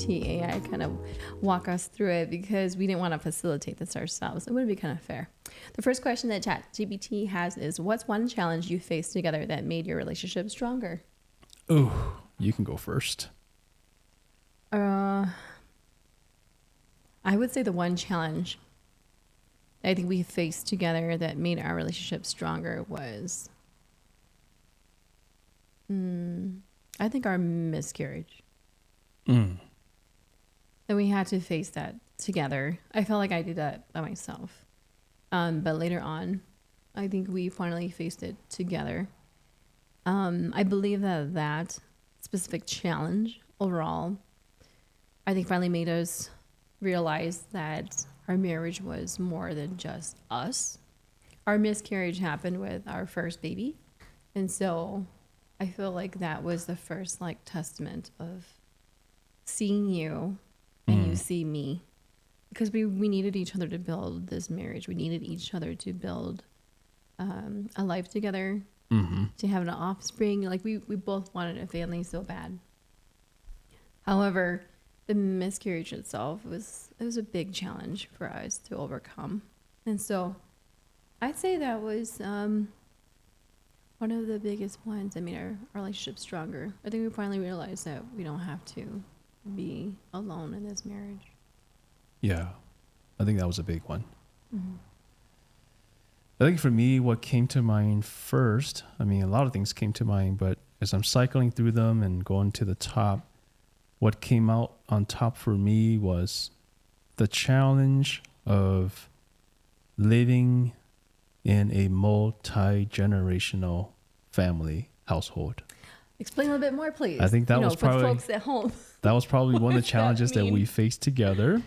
GPT AI kind of walk us through it because we didn't want to facilitate this ourselves. It would be kind of fair. The first question that ChatGPT has is, what's one challenge you faced together that made your relationship stronger? Oh, you can go first. I would say the one challenge I think we faced together that made our relationship stronger was, I think our miscarriage. Mm. And we had to face that together. I felt like I did that by myself. But later on, I think we finally faced it together. I believe that specific challenge overall, I think finally made us realize that our marriage was more than just us. Our miscarriage happened with our first baby. And so I feel like that was the first testament of seeing you and you see me, because we needed each other to build this marriage. We needed each other to build a life together, to have an offspring. Like we both wanted a family so bad. However, the miscarriage itself was a big challenge for us to overcome. And so I'd say that was one of the biggest ones that made our relationship stronger. I think we finally realized that we don't have to be alone in this marriage. Yeah, I think that was a big one. Mm-hmm. I think for me, what came to mind first, I mean, a lot of things came to mind, but as I'm cycling through them and going to the top, what came out on top for me was the challenge of living in a multi-generational family household. Explain a little bit more, please. I think that was for probably the folks at home. That was probably one of the challenges that we faced together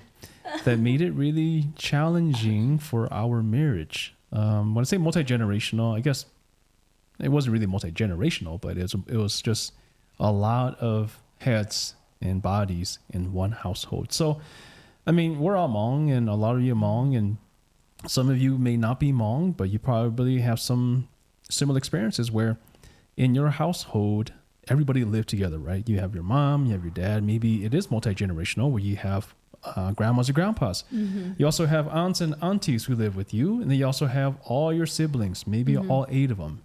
that made it really challenging for our marriage. When I say multi-generational, I guess it wasn't really multi-generational, but it was just a lot of heads and bodies in one household. So, I mean, we're all Hmong, and a lot of you are Hmong, and some of you may not be Hmong, but you probably have some similar experiences where in your household, everybody lived together, right? You have your mom, you have your dad. Maybe it is multi-generational where you have grandmas and grandpas. Mm-hmm. You also have aunts and aunties who live with you. And then you also have all your siblings, maybe all 8 of them.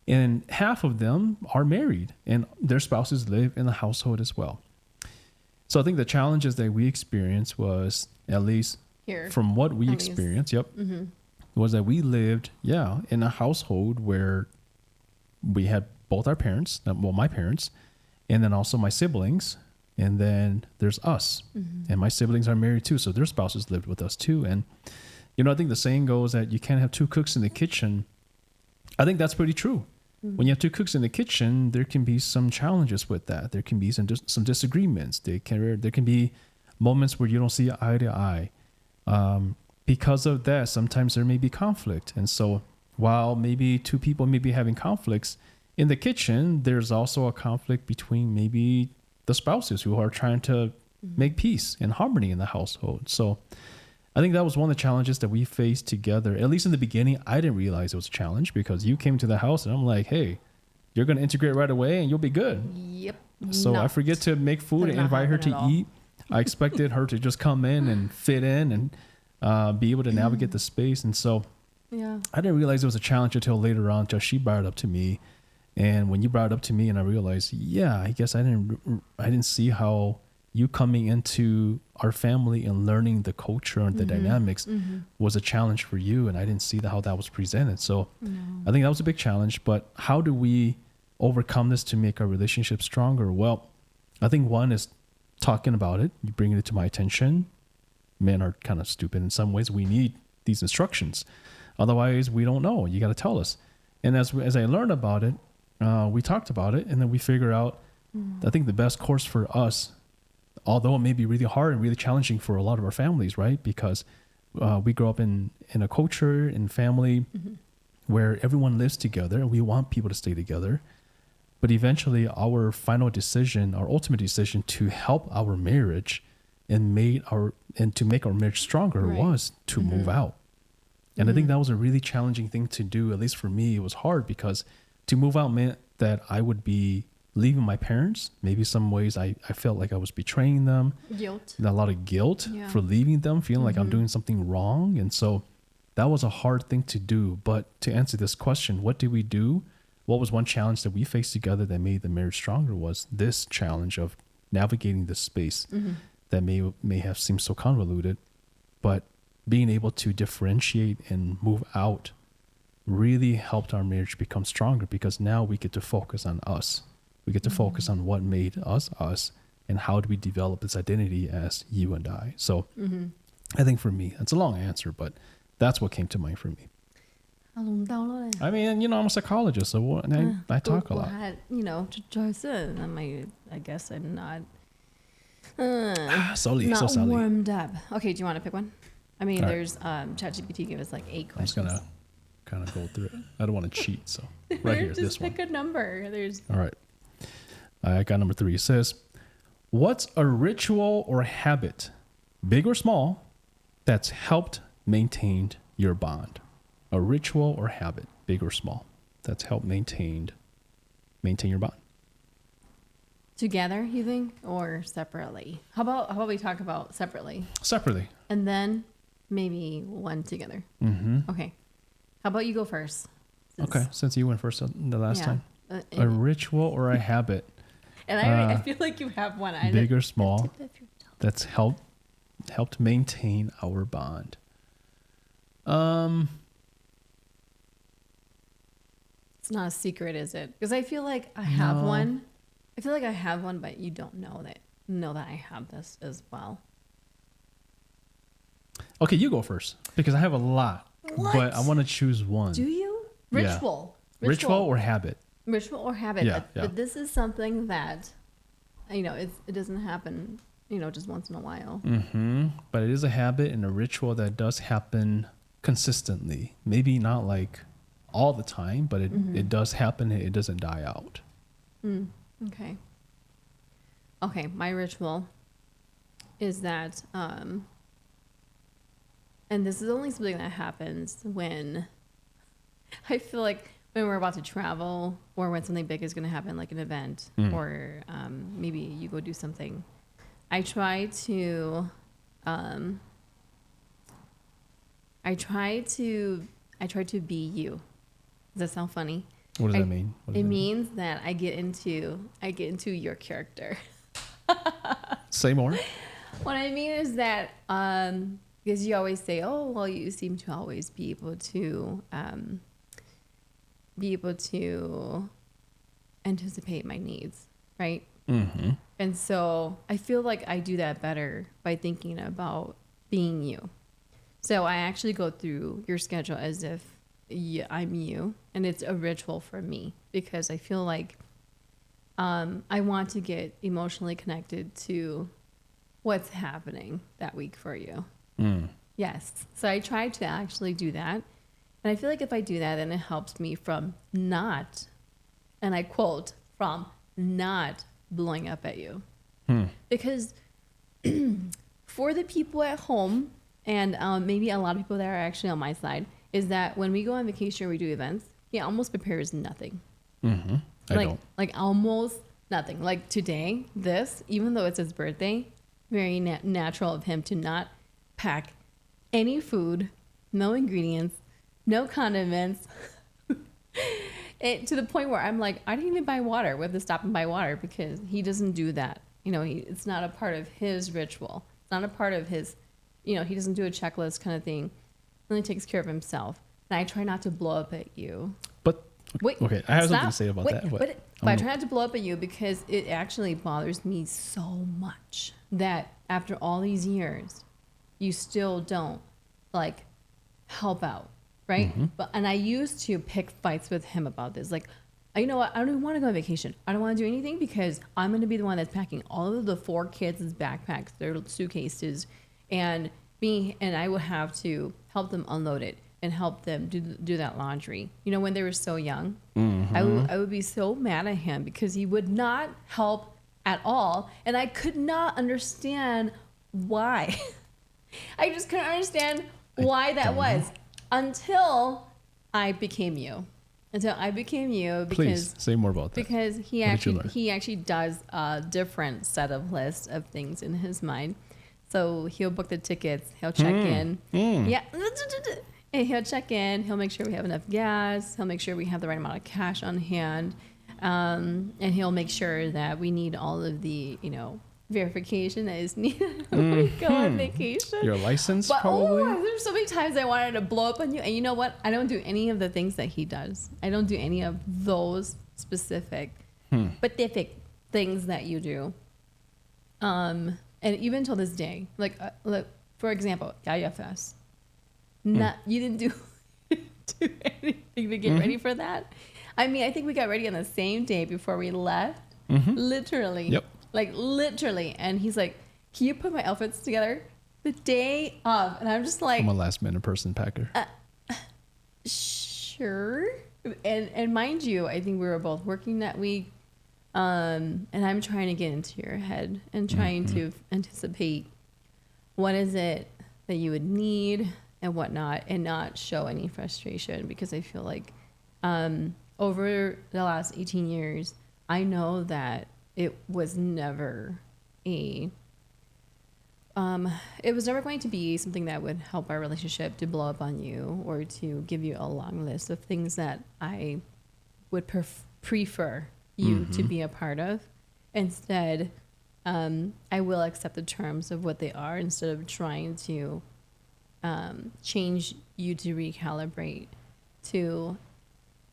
And half of them are married and their spouses live in the household as well. So I think the challenges that we experienced was, at least here, from what we experienced, was that we lived, in a household where we had both our parents, well, my parents, and then also my siblings. And then there's us. Mm-hmm. And my siblings are married too, so their spouses lived with us too. And, I think the saying goes that you can't have 2 cooks in the kitchen. I think that's pretty true. Mm-hmm. When you have 2 cooks in the kitchen, there can be some challenges with that. There can be some disagreements. There can be moments where you don't see eye to eye. Because of that, sometimes there may be conflict. And so while maybe 2 people may be having conflicts in the kitchen, there's also a conflict between maybe the spouses who are trying to make peace and harmony in the household. So I think that was one of the challenges that we faced together. At least in the beginning, I didn't realize it was a challenge because you came to the house and I'm like, hey, you're going to integrate right away and you'll be good. Yep. So I forget to make food and invite her to eat. I expected her to just come in and fit in and be able to navigate the space. And so I didn't realize it was a challenge until later on, just she brought it up to me. And when you brought it up to me and I realized, I guess I didn't see how you coming into our family and learning the culture and the dynamics was a challenge for you. And I didn't see how that was presented. So I think that was a big challenge. But how do we overcome this to make our relationship stronger? Well, I think one is talking about it. You bring it to my attention. Men are kind of stupid in some ways. We need these instructions. Otherwise, we don't know. You got to tell us. And as I learned about it, we talked about it, and then we figure out, I think the best course for us, although it may be really hard and really challenging for a lot of our families, right? Because we grow up in a culture and family where everyone lives together and we want people to stay together. But eventually our final decision, our ultimate decision to help our marriage and to make our marriage stronger was to move out. And I think that was a really challenging thing to do. At least for me, it was hard because to move out meant that I would be leaving my parents. Maybe some ways I felt like I was betraying them. Guilt. A lot of guilt Yeah. for leaving them, feeling like I'm doing something wrong. And so that was a hard thing to do. But to answer this question, what did we do? What was one challenge that we faced together that made the marriage stronger was this challenge of navigating this space that may have seemed so convoluted, but being able to differentiate and move out really helped our marriage become stronger, because now we get to focus on us. We get to focus on what made us us, and how do we develop this identity as you and I. So I think for me, it's a long answer, but that's what came to mind for me. I mean, I'm a psychologist, so I talk a lot. I guess I'm not Sorry. warmed up. Okay, do you want to pick one? I mean, All right. there's ChatGPT gave us like 8 I'm just questions. gonna kind of go through it. I don't want to cheat, so right here, Just this one. pick a number. There's All right. I got number 3. It says, what's a ritual or habit, big or small, that's helped maintain your bond? A ritual or habit, big or small, that's helped maintain your bond. together, you think, or separately? How about we talk about separately, Separately. and then maybe one together. Mm-hmm. Okay. How about you go first? Okay. Since you went first the last time. A And ritual or a habit, I feel like you have one. big or small, Tip of your toe. that's helped maintain our bond. It's not a secret, is it? Because I feel like I have No. one. I feel like I have one, but you don't know that I have this as well. Okay, you go first, because I have a lot, What? but I want to choose one. Do you? Yeah. Ritual or habit? Ritual or habit. Yeah, But this is something that, it doesn't happen, just once in a while. Mm-hmm. But it is a habit and a ritual that does happen consistently. Maybe not like all the time, but it does happen. It doesn't die out. Okay. Okay, my ritual is that, and this is only something that happens when I feel like when we're about to travel, or when something big is going to happen, like an event, or maybe you go do something. I try to be you. Does that sound funny? What does that mean? What does It that mean? means that I get into your character. Say more. What I mean is that because you always say, "Oh, well, you seem to always be able to anticipate my needs, right?" Mm-hmm. And so I feel like I do that better by thinking about being you. So I actually go through your schedule as if I'm you, and it's a ritual for me, because I feel like I want to get emotionally connected to what's happening that week for you. Yes. So I try to actually do that. And I feel like if I do that, then it helps me from not, and I quote, from not blowing up at you. Because for the people at home, and maybe a lot of people that are actually on my side, is that when we go on vacation or we do events, he almost prepares nothing. Mm-hmm. I don't. Like almost nothing. Like today, even though it's his birthday, very natural of him to not pack any food, no ingredients, no condiments. To the point where I'm like, I didn't even buy water. We have to stop and buy water because he doesn't do that. It's not a part of his ritual. It's not a part of his, he doesn't do a checklist kind of thing. He only takes care of himself. And I try not to blow up at you. But Wait, okay, I have something to stop. say about Wait, that. But I try not to blow up at you because it actually bothers me so much that after all these years, you still don't help out, right? And I used to pick fights with him about this. Like, you know what? I don't even want to go on vacation. I don't want to do anything because I'm going to be the one that's packing all of the 4 kids' backpacks, their suitcases, and I will have to help them unload it and help them do that laundry. When they were so young, I would be so mad at him because he would not help at all. And I could not understand why. I just couldn't understand why that was until I became you. until I became you. Please say more about that. Because he What did you learn? actually does a different set of lists of things in his mind. So he'll book the tickets. He'll check in. Yeah. And he'll check in. He'll make sure we have enough gas. He'll make sure we have the right amount of cash on hand. And he'll make sure that we need all of the, verification that is needed when we go on vacation. Your license, But, probably? there's so many times I wanted to blow up on you. And you know what? I don't do any of the things that he does. I don't do any of those specific things that you do. And even till this day, like, for example, Yaya Fest. You didn't do anything to get ready for that. I mean, I think we got ready on the same day before we left. Literally. Yep. Like, literally. And he's like, can you put my outfits together the day of? And I'm just like, I'm a last minute person packer. Sure. And mind you, I think we were both working that week. And I'm trying to get into your head and trying to anticipate what is it that you would need and whatnot, and not show any frustration, because I feel like over the last 18 years, I know that it was never it was never going to be something that would help our relationship to blow up on you, or to give you a long list of things that I would prefer you to be a part of. Instead, I will accept the terms of what they are, instead of trying to change you to recalibrate, to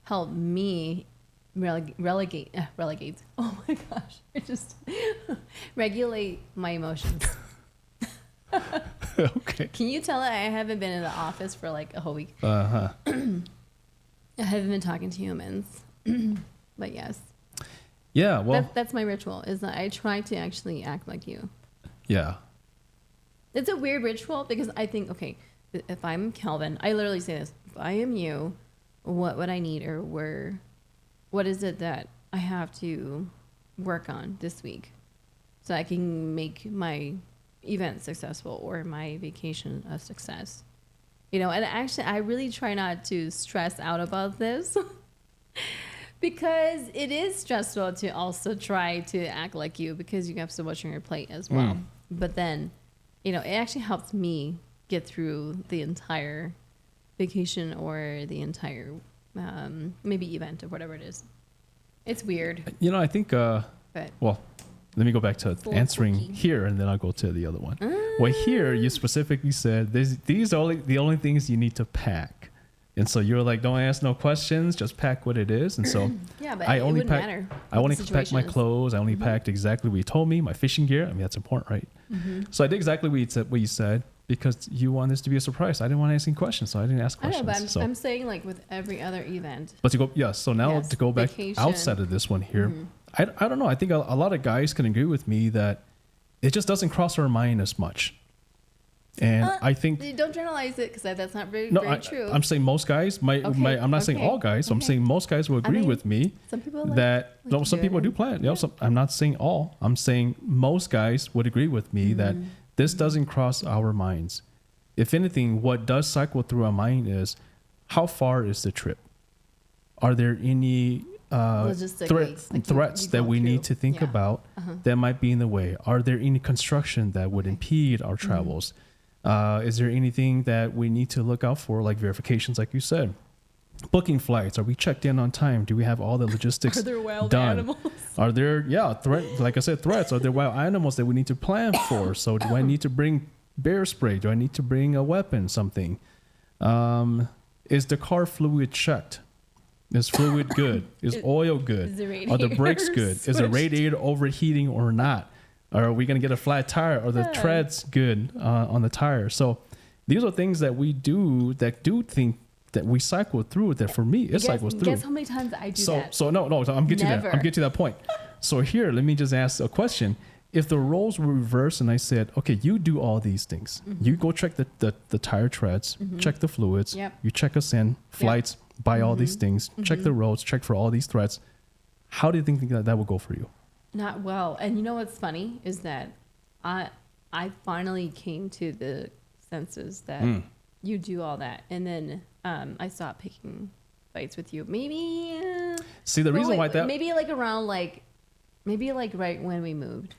help me relegate. Oh my gosh. I just regulate my emotions. Okay. Can you tell that I haven't been in the office for like a whole week? Uh-huh. I haven't been talking to humans. But yes. Yeah, well. That's my ritual, is that I try to actually act like you. Yeah. It's a weird ritual, because I think, okay, if I'm Calvin, I literally say this: if I am you, what would I need, or what is it that I have to work on this week so I can make my event successful, or my vacation a success? And actually, I really try not to stress out about this because it is stressful to also try to act like you, because you have so much on your plate as well. But then, it actually helps me get through the entire vacation, or the entire maybe event, or whatever it is. It's weird. I think, well, let me go back to answering quirky. here, and then I'll go to the other one. Well, here you specifically said these are the only things you need to pack. And so you're like, don't ask no questions, just pack what it is. And so yeah, but I it only wouldn't packed, matter. I only packed my clothes. I only packed exactly what you told me, my fishing gear. I mean, that's important, right? So I did exactly what you said, because you want this to be a surprise. I didn't want to ask any questions, so I didn't ask questions. I know, but I'm saying, like, with every other event. But to go, so now to go back vacation. outside of this one here, I don't know. I think a lot of guys can agree with me that it just doesn't cross our mind as much. And I think, don't generalize it, because that's not very true. I'm saying most guys. I'm not saying all guys. I'm saying most guys will agree with me. Some people that some people do plan. I'm not saying all. I'm saying most guys would agree with me that this doesn't cross our minds. If anything, what does cycle through our mind is, how far is the trip? Are there any threats that we need to think about that might be in the way? Are there any construction that would impede our travels? Is there anything that we need to look out for, like verifications, like you said? Booking flights. Are we checked in on time? Do we have all the logistics Are there wild done? animals? Are there, like I said, threats? Are there wild animals that we need to plan for? So do I need to bring bear spray? Do I need to bring a weapon, something? Is the car fluid checked? Is fluid good? Is oil good? Are the brakes good? Is the radiator overheating or not? Are we going to get a flat tire? Are the treads good on the tire? So these are things that we do think that we cycle through, that for me, it cycles through. Guess how many times I do that? So I'm getting to that. I'm getting to that point. So here, let me just ask a question. If the roles were reversed and I said, okay, you do all these things. You go check the tire treads, check the fluids, you check us in, flights, buy all these things, check the roads, check for all these threats. How do you think that would go for you? Not well. And you know what's funny is that I finally came to the senses that you do all that. And then I stopped picking fights with you. Maybe. See, the reason why that. Maybe like around like, maybe like right when we moved.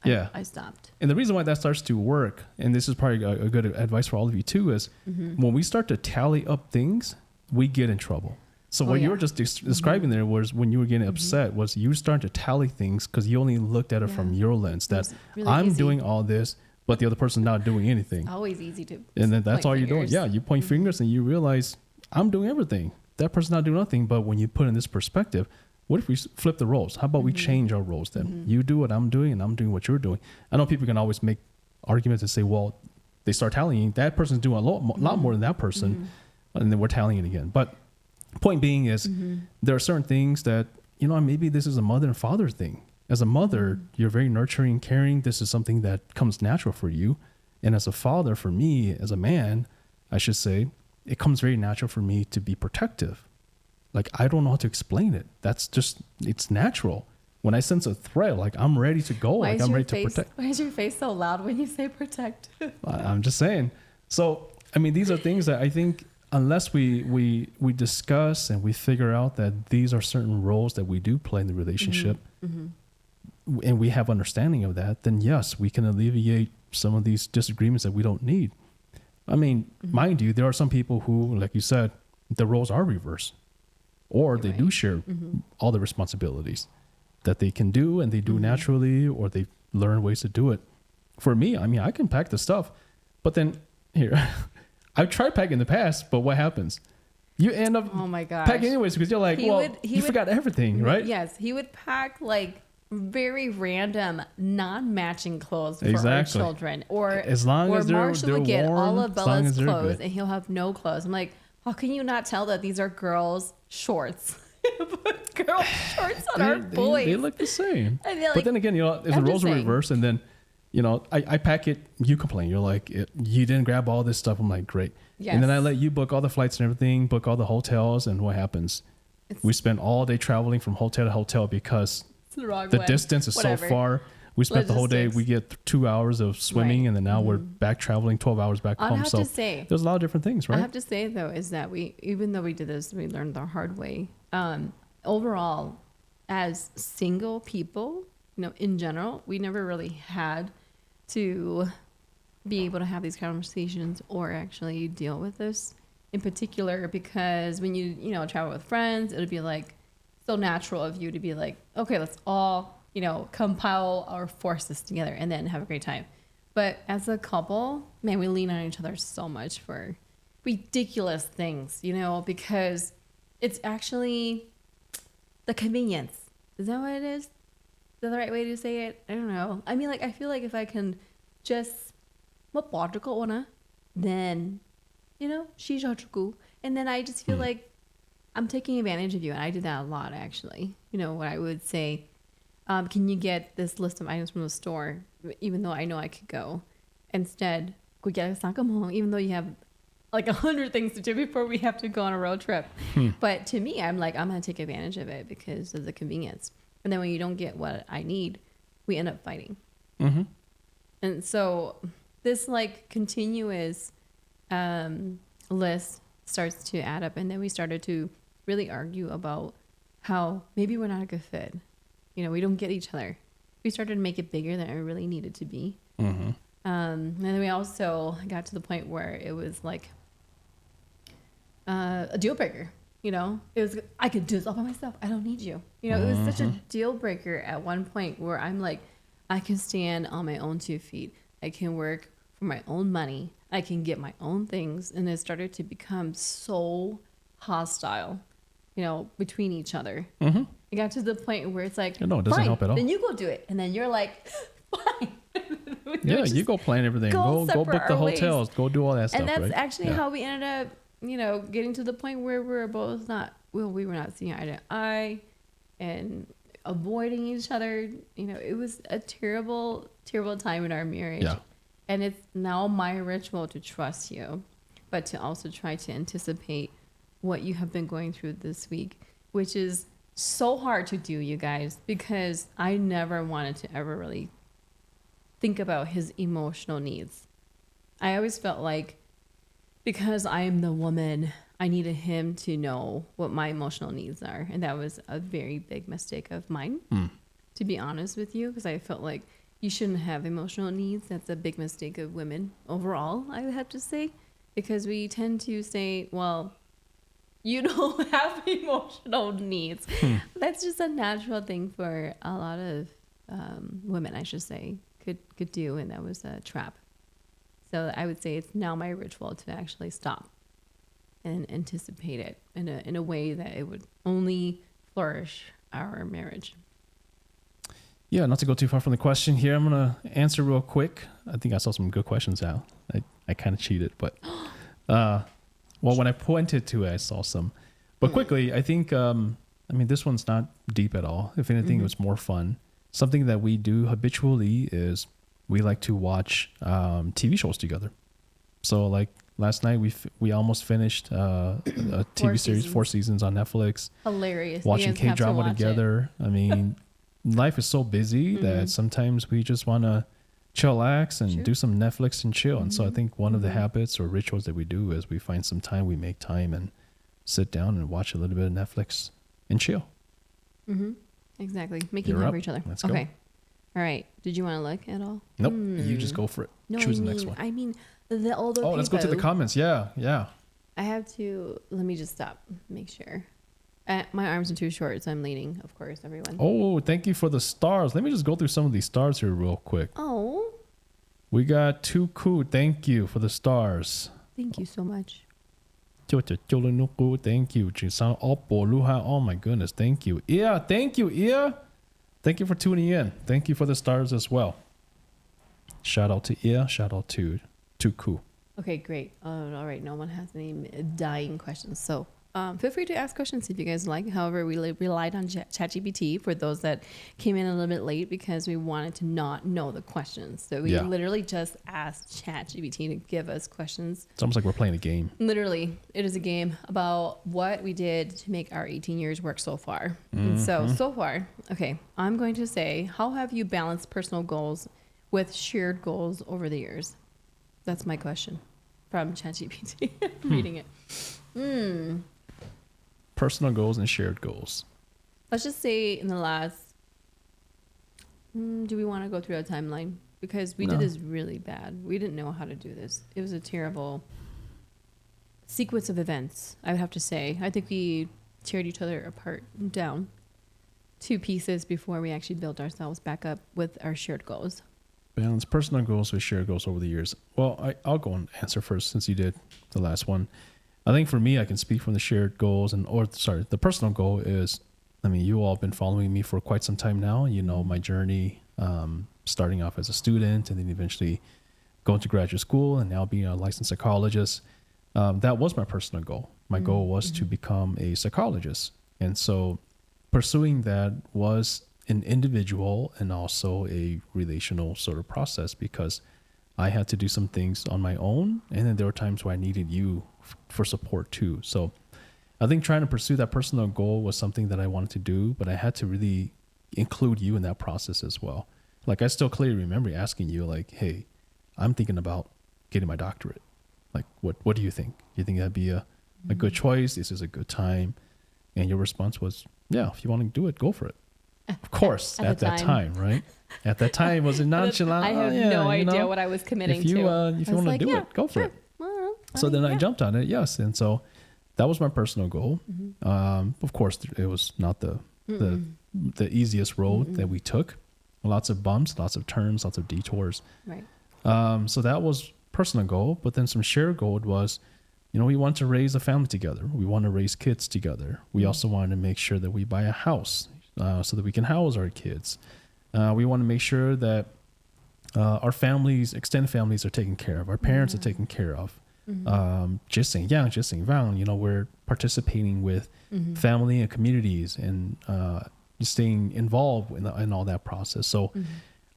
Yeah. I stopped. And the reason why that starts to work, and this is probably a good advice for all of you too, is when we start to tally up things, we get in trouble. So what you were just describing there was when you were getting upset was you were starting to tally things because you only looked at it from your lens that really I'm doing all this, but the other person's not doing anything. It's always easy to. And then that's all you're doing. Yeah, you point fingers and you realize I'm doing everything. That person's not doing nothing. But when you put in this perspective, what if we flip the roles? How about we change our roles then? You do what I'm doing and I'm doing what you're doing. I know people can always make arguments and say, well, they start tallying. That person's doing a lot more than that person. And then we're tallying again. But point being is there are certain things that, you know, maybe this is a mother and father thing. As a mother, you're very nurturing, caring. This is something that comes natural for you. And as a father, for me, as a man, I should say, it comes very natural for me to be protective. Like, I don't know how to explain it. That's just, it's natural. When I sense a threat, like I'm ready to go. Like I'm ready to protect. Why is your face so loud when you say protect? I'm just saying. So, I mean, these are things that I think unless we discuss and we figure out that these are certain roles that we do play in the relationship and we have understanding of that, then yes, we can alleviate some of these disagreements that we don't need. I mean, mind you, there are some people who, like you said, the roles are reversed or they do share all the responsibilities that they can do and they do naturally, or they learn ways to do it. For me, I mean, I can pack the stuff, but then here, I've tried packing in the past, but what happens? You end up packing anyways because you're like, you forgot everything, right? Yes, he would pack like very random, non-matching clothes for our children, or as long as Marshall would get warm, all of Bella's clothes good. and he'll have no clothes. I'm like, how can you not tell that these are girls' shorts? Put girl shorts on our boys. They look the same. Like, but then again, you know, if the roles are reversed, and then, you know, I pack it, you complain. You're like, you didn't grab all this stuff. I'm like, great. Yes. And then I let you book all the flights and everything, book all the hotels, and what happens? We spend all day traveling from hotel to hotel because the distance is so far. We spent the whole day. We get 2 hours of swimming, and then now we're back traveling 12 hours back home. I have to say, there's a lot of different things, right? I have to say though, is that even though we did this, we learned the hard way. Overall, as single people, you know, in general, we never really had to be able to have these conversations or actually deal with this in particular, because when you travel with friends, it would be like so natural of you to be like, okay, let's all, you know, compile our forces together and then have a great time. But as a couple, man, we lean on each other so much for ridiculous things, you know, because it's actually the convenience. Is that what it is? Is that the right way to say it? I don't know. I mean, like, I feel like if I can just then, you know, and then I just feel like I'm taking advantage of you. And I did that a lot, actually. You know, what I would say, can you get this list of items from the store, even though I know I could go? Instead, even though you have like 100 things to do before we have to go on a road trip. But to me, I'm like, I'm going to take advantage of it because of the convenience. And then when you don't get what I need, we end up fighting. And so this like continuous list starts to add up. And then we started to really argue about how maybe we're not a good fit. You know, we don't get each other. We started to make it bigger than it really needed to be. And then we also got to the point where it was like a deal breaker. You know, it was, I could do this all by myself. I don't need you. You know, it was such a deal breaker at one point where I'm like, I can stand on my own 2 feet. I can work for my own money. I can get my own things. And it started to become so hostile, you know, between each other. It got to the point where it's like, no, it doesn't help at all. Then you go do it. And then you're like, fine. Yeah, you go plan everything. Go book the hotels. Go do all that stuff. And that's right? actually how we ended up, you know, getting to the point where we were both we were not seeing eye to eye and avoiding each other. You know, it was a terrible, terrible time in our marriage. Yeah. And it's now my ritual to trust you, but to also try to anticipate what you have been going through this week, which is so hard to do, you guys, because I never wanted to ever really think about his emotional needs. I always felt like because I am the woman, I needed him to know what my emotional needs are. And that was a very big mistake of mine, to be honest with you, because I felt like you shouldn't have emotional needs. That's a big mistake of women overall, I would have to say, because we tend to say, well, you don't have emotional needs. That's just a natural thing for a lot of women, I should say, could do. And that was a trap. So I would say it's now my ritual to actually stop and anticipate it in a way that it would only flourish our marriage. Yeah, not to go too far from the question here, I'm going to answer real quick. I think I saw some good questions out. I kind of cheated, but well, when I pointed to it, I saw some. But quickly, I think, this one's not deep at all. If anything, it was more fun. Something that we do habitually is we like to watch TV shows together. So like last night, we almost finished a TV series, 4 seasons on Netflix. Hilarious. Watching K-drama together. I mean, life is so busy that sometimes we just want to chillax and do some Netflix and chill. And so I think one of the habits or rituals that we do is we find some time, we make time and sit down and watch a little bit of Netflix and chill. Exactly. Making time for each other. Let's go. Okay. All right. Did you want to look at all? Nope. You just go for it. No, Choose the next one. I mean, the older people. Let's go to the comments. Yeah. I have to, let me just stop, make sure. My arms are too short, so I'm leaning, of course, everyone. Oh, thank you for the stars. Let me just go through some of these stars here real quick. Oh. We got Tuku. Thank you for the stars. Thank you so much. Thank you. Oh my goodness. Thank you. Yeah. Thank you. Yeah. Thank you for tuning in. Thank you for the stars as well. Shout out to Ia. Shout out to Tuku. Okay, great. All right. No one has any dying questions. So feel free to ask questions if you guys like. However, we relied on ChatGPT for those that came in a little bit late because we wanted to not know the questions. So we literally just asked ChatGPT to give us questions. It's almost like we're playing a game. Literally, it is a game about what we did to make our 18 years work so far. And so far, okay, I'm going to say, how have you balanced personal goals with shared goals over the years? That's my question from ChatGPT. Reading it. Personal goals and shared goals. Let's just say in the last, do we want to go through a timeline? Because we did this really bad. We didn't know how to do this. It was a terrible sequence of events, I would have to say. I think we teared each other apart down to pieces before we actually built ourselves back up with our shared goals. Balance personal goals with shared goals over the years. Well, I'll go and answer first since you did the last one. I think for me, I can speak from the shared goals the personal goal is, you all have been following me for quite some time now. You know, my journey, starting off as a student and then eventually going to graduate school and now being a licensed psychologist. That was my personal goal. My goal was to become a psychologist. And so pursuing that was an individual and also a relational sort of process because I had to do some things on my own. And then there were times where I needed you for support too. So I think trying to pursue that personal goal was something that I wanted to do, but I had to really include you in that process as well. Like I still clearly remember asking you like, hey, I'm thinking about getting my doctorate. Like, what do you think? Do you think that'd be a good choice? This is a good time. And your response was, yeah, if you want to do it, go for it. Of course, at that time, right? At that time, was it nonchalant? I had no idea what I was committing to. If you want to do it, go for it. Well, I jumped on it, yes. And so that was my personal goal. Of course, it was not the easiest road that we took. Lots of bumps, lots of turns, lots of detours. Right. So that was personal goal. But then some shared goal was, we want to raise a family together. We want to raise kids together. We also wanted to make sure that we buy a house so that we can house our kids. We want to make sure that our families, extended families, are taken care of. Our parents are taken care of. Just saying, we're participating with family and communities and staying involved in all that process. So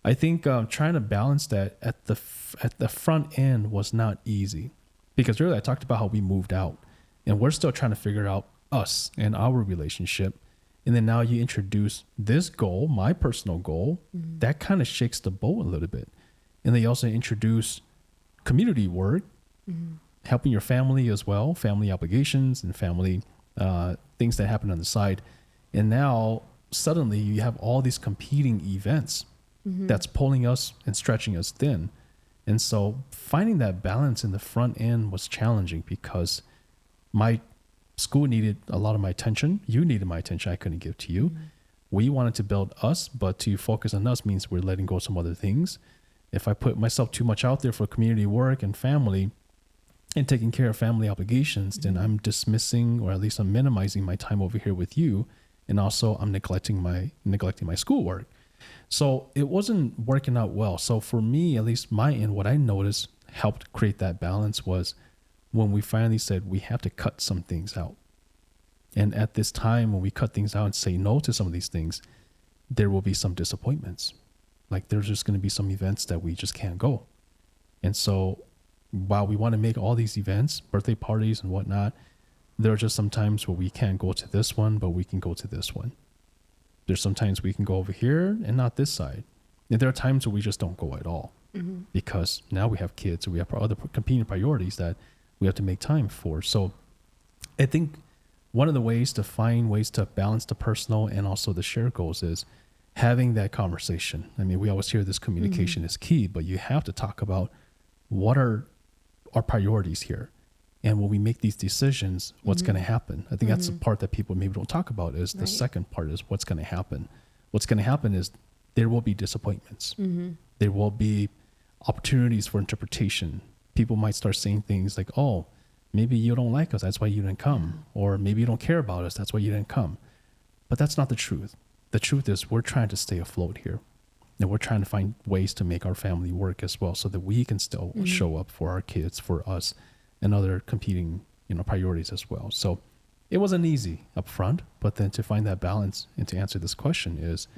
I think trying to balance that at the front end was not easy because really I talked about how we moved out and we're still trying to figure out us and our relationship. And then now you introduce this goal, my personal goal, that kind of shakes the boat a little bit. And then you also introduce community work. helping your family as well, family obligations and family things that happen on the side. And now suddenly you have all these competing events that's pulling us and stretching us thin. And so finding that balance in the front end was challenging because my school needed a lot of my attention. You needed my attention I couldn't give to you. We wanted to build us, but to focus on us means we're letting go of some other things. If I put myself too much out there for community work and family and taking care of family obligations, then I'm dismissing, or at least I'm minimizing my time over here with you. And also I'm neglecting my schoolwork. So it wasn't working out well. So for me, at least my end, what I noticed helped create that balance was when we finally said we have to cut some things out. And at this time, when we cut things out and say no to some of these things, there will be some disappointments. Like there's just going to be some events that we just can't go. And so while we want to make all these events, birthday parties and whatnot, there are just some times where we can't go to this one, but we can go to this one. There's sometimes we can go over here and not this side. And there are times where we just don't go at all because now we have kids or we have other competing priorities that we have to make time for. So I think one of the ways to find ways to balance the personal and also the shared goals is having that conversation. I mean, we always hear this communication is key, but you have to talk about what are our priorities here. And when we make these decisions, what's going to happen? I think that's the part that people maybe don't talk about is the second part is what's going to happen. What's going to happen is there will be disappointments. There will be opportunities for interpretation. People might start saying things like, oh, maybe you don't like us. That's why you didn't come. Or maybe you don't care about us. That's why you didn't come. But that's not the truth. The truth is we're trying to stay afloat here. And we're trying to find ways to make our family work as well so that we can still show up for our kids, for us, and other competing, priorities as well. So it wasn't easy up front, but then to find that balance and to answer this question is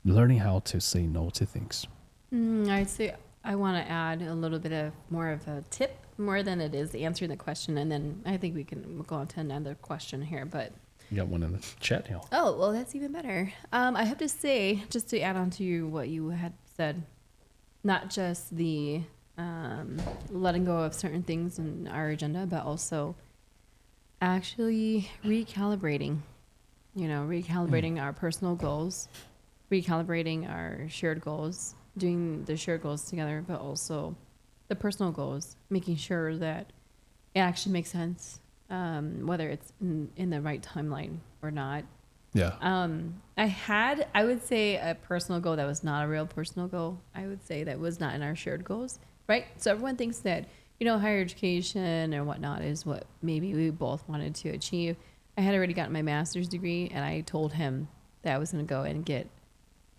learning how to say no to things. I'd say I want to add a little bit of more of a tip more than it is answering the question. And then I think we'll go on to another question here, but you got one in the chat now. Oh, well, that's even better. I have to say, just to add on to what you had said, not just the letting go of certain things in our agenda, but also actually recalibrating, our personal goals, recalibrating our shared goals, doing the shared goals together, but also the personal goals, making sure that it actually makes sense. Whether it's in the right timeline or not. Yeah. I would say a personal goal that was not a real personal goal. I would say that was not in our shared goals, right? So everyone thinks that, higher education or whatnot is what maybe we both wanted to achieve. I had already gotten my master's degree and I told him that I was going to go and get,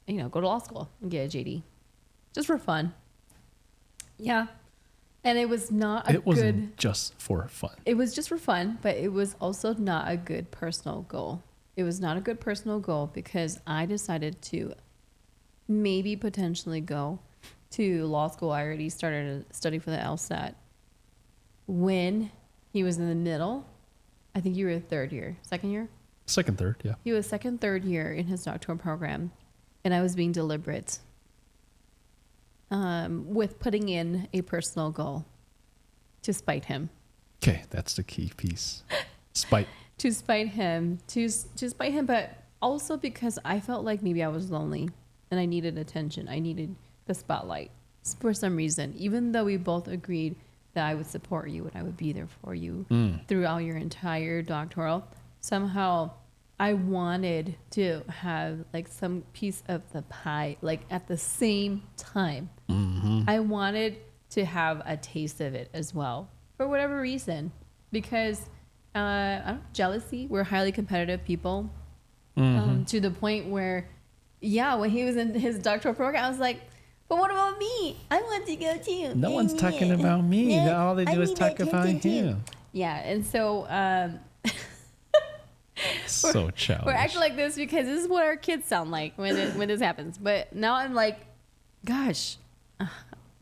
go to law school and get a JD just for fun. Yeah. And it was not It wasn't just for fun. It was just for fun, but it was also not a good personal goal. It was not a good personal goal because I decided to maybe potentially go to law school. I already started to study for the LSAT when he was in the middle. I think you were second year? Second, third, yeah. He was second, third year in his doctoral program, and I was being deliberate with putting in a personal goal to spite him. Okay, that's the key piece. Spite. To spite him, but also because I felt like maybe I was lonely and I needed attention. I needed the spotlight for some reason, even though we both agreed that I would support you and I would be there for you throughout your entire doctoral. Somehow I wanted to have like some piece of the pie, like at the same time. I wanted to have a taste of it as well for whatever reason, because jealousy, we're highly competitive people to the point where, when he was in his doctoral program, I was like, but what about me? I want to go too. No one's talking about me. All they do is talk about him. Yeah, and so so childish. We're acting like this because this is what our kids sound like when this happens. But now I'm like, gosh,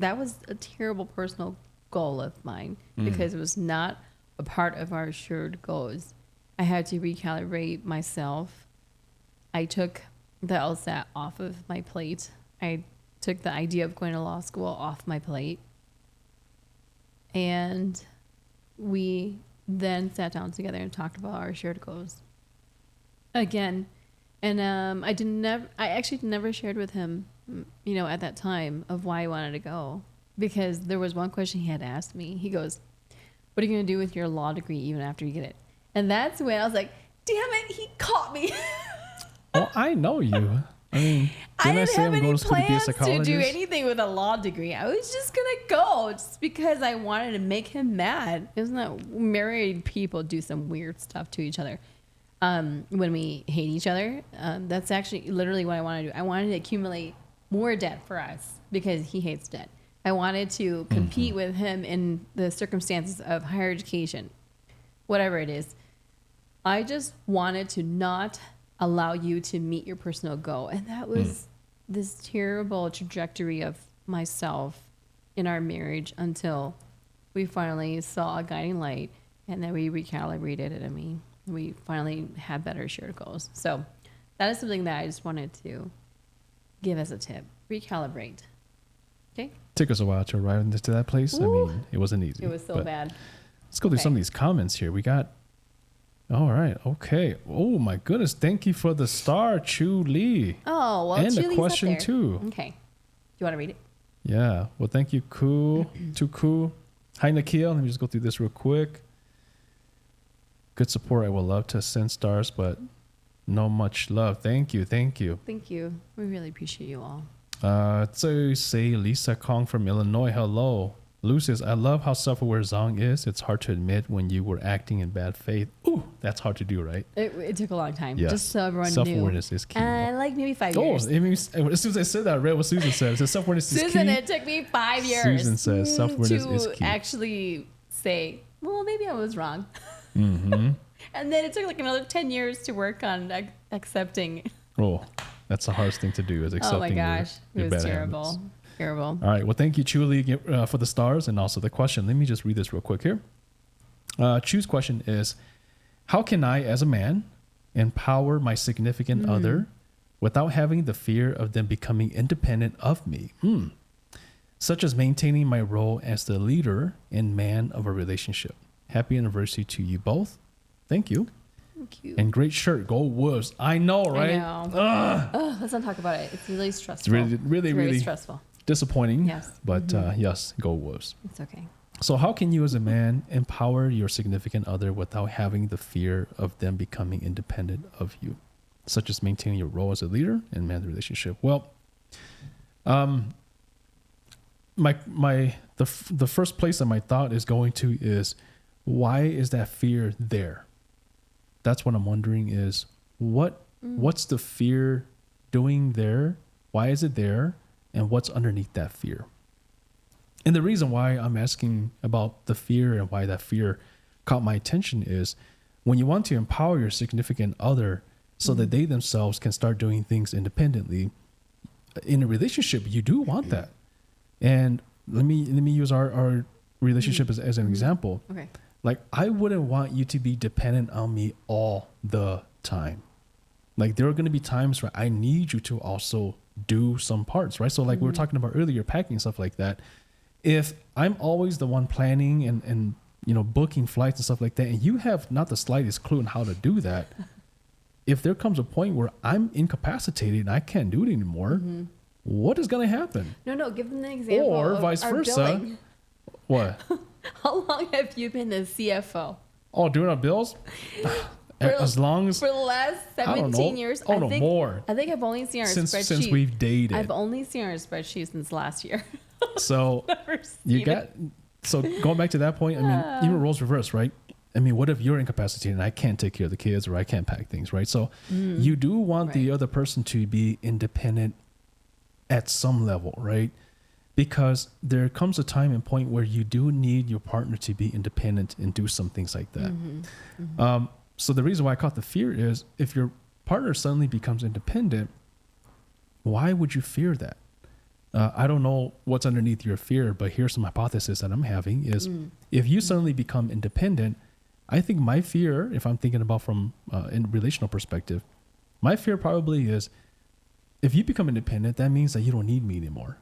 that was a terrible personal goal of mine because it was not a part of our shared goals. I had to recalibrate myself. I took the LSAT off of my plate. I took the idea of going to law school off my plate. And we then sat down together and talked about our shared goals again. And I actually never shared with him, at that time of why I wanted to go, because there was one question he had asked me. He goes, "What are you going to do with your law degree even after you get it?" And that's when I was like, damn it, he caught me. Well, I know you. I mean, I didn't say have I'm any going to school to be a plans to psychologist? do anything with a law degree. I was just going to go just because I wanted to make him mad. Isn't that married people do some weird stuff to each other when we hate each other? That's actually literally what I wanted to do. I wanted to accumulate more debt for us because he hates debt. I wanted to compete with him in the circumstances of higher education, whatever it is. I just wanted to not allow you to meet your personal goal. And that was this terrible trajectory of myself in our marriage until we finally saw a guiding light, and then we recalibrated it. I mean, we finally had better shared goals. So that is something that I just wanted to give as a tip. Recalibrate. Okay? Took us a while to arrive into that place. Ooh. I mean, it wasn't easy. It was so bad. Let's go through some of these comments here. We got, all right, okay. Oh my goodness, thank you for the star, Chu Lee. Oh, well, and Chu Lee's a question up there. too. Okay. Do you want to read it? Yeah, well, thank you, Ku. Hi, Nikhil. Let me just go through this real quick. Good support. I would love to send stars, but no much love. Thank you. Thank you. We really appreciate you all. So say Lisa Kong from Illinois. Hello. Lou says, I love how self-aware Zong is. It's hard to admit when you were acting in bad faith. Ooh, that's hard to do, right? It took a long time. Yes. Just so everyone Self-awareness knew. is key. Like maybe 5 Oh, years. it means, as soon as I said that, I read what Susan said. It says self-awareness is key. Susan, it took me 5 years. Susan says self-awareness is key. To actually say, well, maybe I was wrong. Mm-hmm. And then it took like another 10 years to work on accepting. Oh, that's the hardest thing to do is accepting Oh my gosh. your It was bad terrible. habits. Terrible. All right. Well, thank you, Chuli, for the stars and also the question. Let me just read this real quick here. Chu's question is, how can I, as a man, empower my significant other without having the fear of them becoming independent of me? Such as maintaining my role as the leader and man of a relationship. Happy anniversary to you both. Thank you. Thank you. And great shirt. Go Wolves. I know, right? I know. Let's not talk about it. It's really stressful. It's really stressful. Disappointing. Yes. But yes, go Wolves. It's okay. So how can you as a man empower your significant other without having the fear of them becoming independent of you, such as maintaining your role as a leader and man of the relationship? Well, the first place that my thought is going to is, why is that fear there? That's what I'm wondering is, what's the fear doing there? Why is it there? And what's underneath that fear? And the reason why I'm asking about the fear and why that fear caught my attention is, when you want to empower your significant other so that they themselves can start doing things independently in a relationship, you do want that. And let me use our relationship as an example. Okay. Like, I wouldn't want you to be dependent on me all the time. Like, there are going to be times where I need you to also do some parts, right? So like we were talking about earlier, packing, stuff like that. If I'm always the one planning and booking flights and stuff like that, and you have not the slightest clue on how to do that, if there comes a point where I'm incapacitated and I can't do it anymore, what is going to happen? No, give them an example. Or of vice our versa. billing. What? How long have you been the CFO? Oh, doing our bills? As long as for the last 17 years. Oh, no, more. I think I've only seen our spreadsheet since we've dated. I've only seen our spreadsheet since last year. So going back to that point, I mean, even roles reverse, right? I mean, what if you're incapacitated and I can't take care of the kids or I can't pack things, right? So you do want the other person to be independent at some level, right? Because there comes a time and point where you do need your partner to be independent and do some things like that. So the reason why I caught the fear is, if your partner suddenly becomes independent, why would you fear that? I don't know what's underneath your fear, but here's some hypothesis that I'm having is, if you suddenly become independent, I think my fear, if I'm thinking about from a relational perspective, my fear probably is, if you become independent, that means that you don't need me anymore.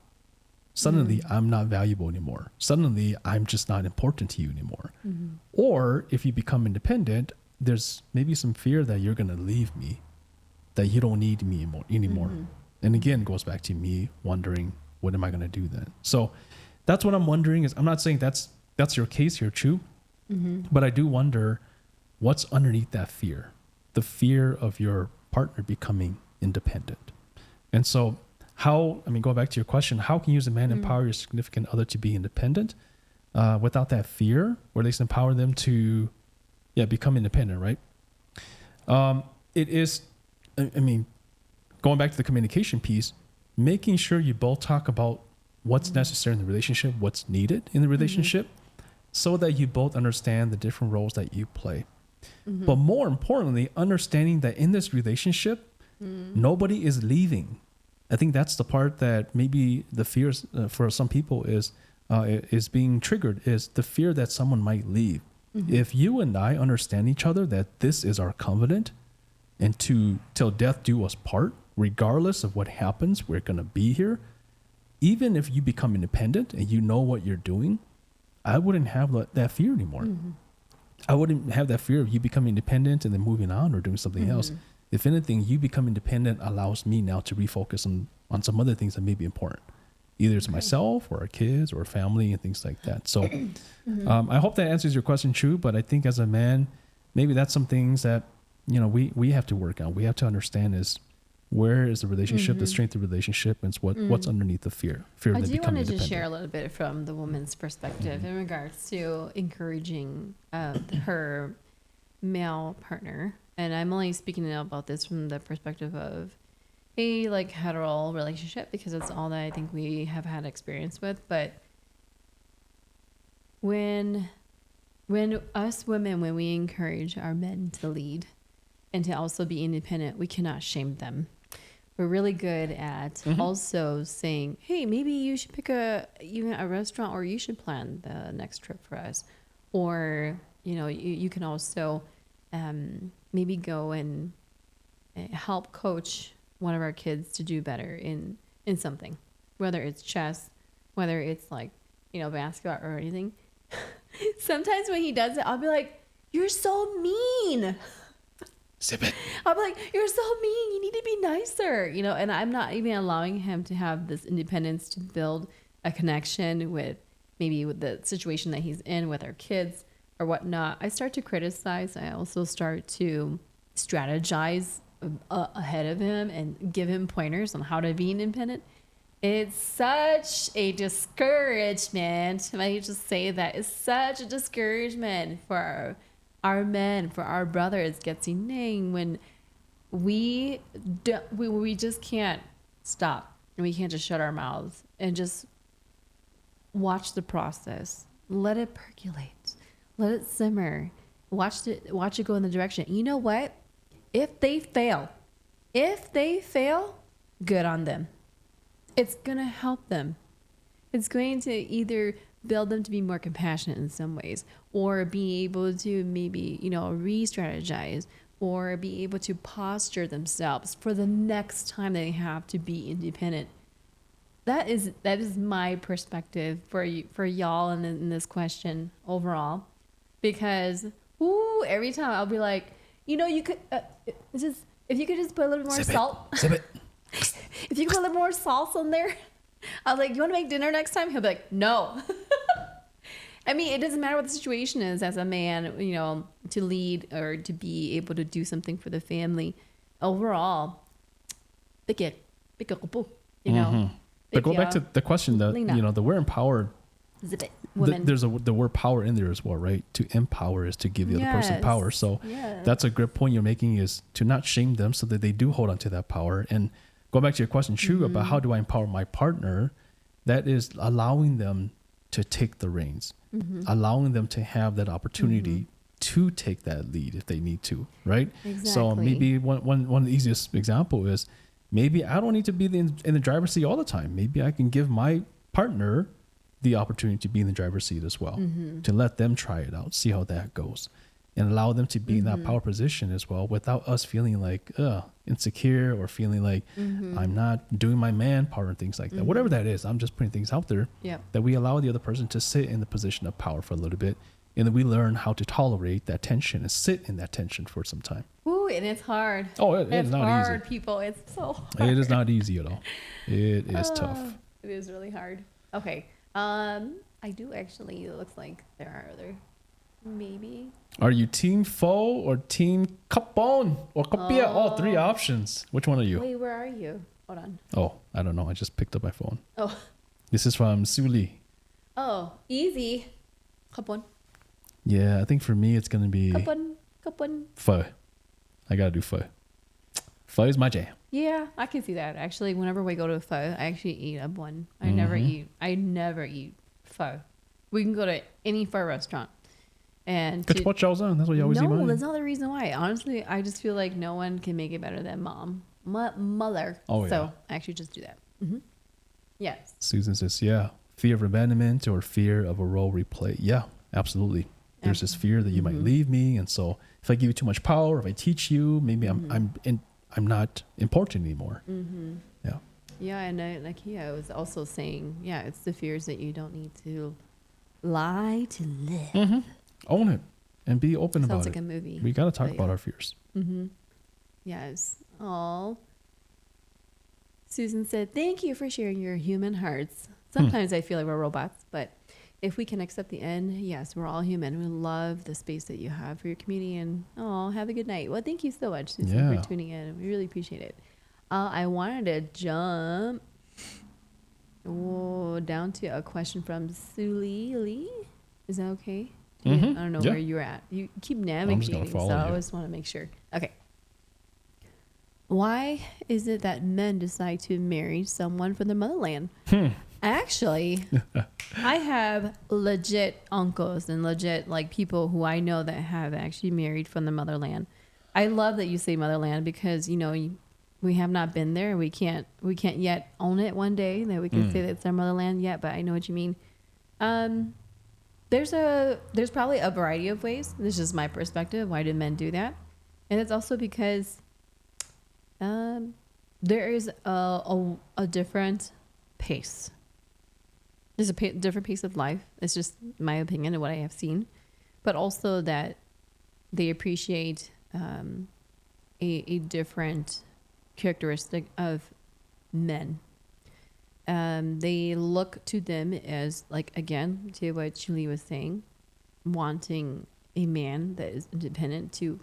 Suddenly I'm not valuable anymore. Suddenly I'm just not important to you anymore. Mm-hmm. Or if you become independent, there's maybe some fear that you're going to leave me, that you don't need me anymore. Mm-hmm. And again, it goes back to me wondering, what am I going to do then? So that's what I'm wondering. Is I'm not saying that's your case here, Chu, but I do wonder what's underneath that fear, the fear of your partner becoming independent. And so going back to your question, how can you as a man empower your significant other to be independent without that fear, or at least empower them to, become independent, right? It is, going back to the communication piece, making sure you both talk about what's necessary in the relationship, what's needed in the relationship, so that you both understand the different roles that you play. But more importantly, understanding that in this relationship, nobody is leaving. I think that's the part that maybe the fears for some people is being triggered, is the fear that someone might leave. If you and I understand each other, that this is our covenant, and till death do us part, regardless of what happens, we're going to be here. Even if you become independent and you know what you're doing, I wouldn't have that fear anymore. I wouldn't have that fear of you becoming independent and then moving on or doing something else. If anything, you become independent allows me now to refocus on some other things that may be important, either it's myself or our kids or family and things like that. So I hope that answers your question, Chu. But I think as a man, maybe that's some things that, we have to work on. We have to understand is, where is the relationship, the strength of the relationship, and it's what's underneath the fear of them becoming independent. I do want to share a little bit from the woman's perspective in regards to encouraging her male partner. And I'm only speaking about this from the perspective of a hetero relationship, because it's all that I think we have had experience with. But when us women, when we encourage our men to lead and to also be independent, we cannot shame them. We're really good at also saying, hey, maybe you should pick even a restaurant, or you should plan the next trip for us. Or, you can also maybe go and help coach one of our kids to do better in something, whether it's chess, whether it's basketball or anything. Sometimes when he does it, I'll be like, you're so mean. Zip it. I'll be like, you're so mean. You need to be nicer, and I'm not even allowing him to have this independence to build a connection with the situation that he's in with our kids or whatnot. I start to criticize. I also start to strategize ahead of him and give him pointers on how to be independent. It's such a discouragement. If I just say that, it's such a discouragement for our men, for our brothers, getting when we just can't stop, and we can't just shut our mouths and just watch the process. Let it percolate. Let it simmer. Watch it go in the direction. You know what? If they fail, good on them. It's going to help them. It's going to either build them to be more compassionate in some ways, or be able to maybe, re-strategize, or be able to posture themselves for the next time they have to be independent. That is my perspective for y'all in this question overall, because every time I'll be like, you could if you could just put a little more salt. Zip it. If you could put a little more sauce on there. I was like, you want to make dinner next time? He'll be like, no. I mean, it doesn't matter what the situation is as a man, to lead or to be able to do something for the family. Overall, But go back to the question that, the word empowered, Zip it. Women. There's the word power in there as well, right? To empower is to give the other person power. So that's a great point you're making, is to not shame them so that they do hold on to that power. And going back to your question, Shu, about how do I empower my partner, that is allowing them to take the reins, allowing them to have that opportunity to take that lead if they need to, right? Exactly. So maybe one of the easiest example is, maybe I don't need to be in the driver's seat all the time. Maybe I can give my partner the opportunity to be in the driver's seat as well, to let them try it out, see how that goes. and allow them to be in that power position as well without us feeling like insecure or feeling like I'm not doing my man part and things like that. Whatever that is, I'm just putting things out there that we allow the other person to sit in the position of power for a little bit. And then we learn how to tolerate that tension and sit in that tension for some time. Ooh, and it's hard. Oh, it's not hard, easy. People. It's so hard. It is not easy at all. It is tough. It is really hard. Okay. I do actually, it looks like there are other, maybe. Are you team foe or team kapon or kapia? All three options. Which one are you? Wait, where are you? Hold on. Oh, I don't know. I just picked up my phone. Oh. This is from Suli. Oh, easy. Kapon. Yeah, I think for me it's going to be Kapon. pho. I got to do pho. Pho is my jam. Yeah, I can see that. Actually, whenever we go to a pho, I actually eat up one. I never eat pho. We can go to any pho restaurant. And that's what y'all's on. That's what you always eat. No, that's not the reason why. Honestly, I just feel like no one can make it better than mother. Oh, so yeah. I actually just do that. Mm-hmm. Yes. Susan says, yeah, fear of abandonment or fear of a role replay. Yeah, absolutely. There's this fear that you might leave me. And so if I give you too much power, if I teach you, maybe I'm not important anymore. Mm-hmm. Yeah. Yeah. And like I was also saying, yeah, it's the fears that you don't need to lie to live. Mm-hmm. Own it and be open about it. Sounds like a movie. We got to talk about our fears. Mm-hmm. Yes. Oh. Susan said, thank you for sharing your human hearts. Sometimes I feel like we're robots, but if we can accept the end, yes, we're all human. We love the space that you have for your community, and have a good night. Well, thank you so much, Susan, for tuning in. We really appreciate it. I wanted to jump down to a question from Suli Lee. Is that okay? Mm-hmm. I don't know where you're at. You keep navigating, so I always want to make sure. Okay. Why is it that men decide to marry someone from the motherland? Actually, I have legit uncles and legit like people who I know that have actually married from the motherland. I love that you say motherland because we have not been there. We can't yet own it one day that we can say that it's our motherland yet. But I know what you mean. There's probably a variety of ways. This is my perspective. Why do men do that? And it's also because there is a different pace. There's a different pace of life. It's just my opinion and what I have seen. But also that they appreciate a different characteristic of men. They look to them as, like, again, to what Julie was saying, wanting a man that is independent to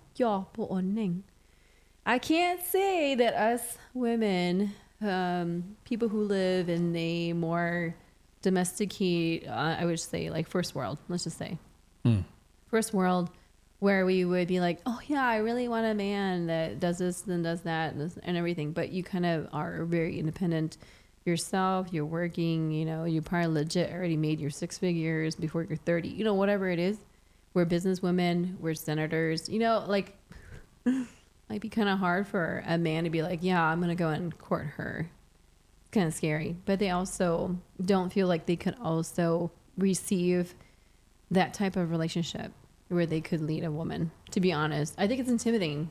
I can't say that us women, people who live in a more domesticate, I would say like first world, let's just say. First world, where we would be like, oh yeah, I really want a man that does this and does that and everything. But you kind of are very independent yourself. You're working, you probably legit already made your 6 figures before you're 30, whatever it is. We're businesswomen, we're senators, like might be kind of hard for a man to be like, yeah, I'm going to go and court her. It's kind of scary. But they also don't feel like they could also receive that type of relationship where they could lead a woman, to be honest. I think it's intimidating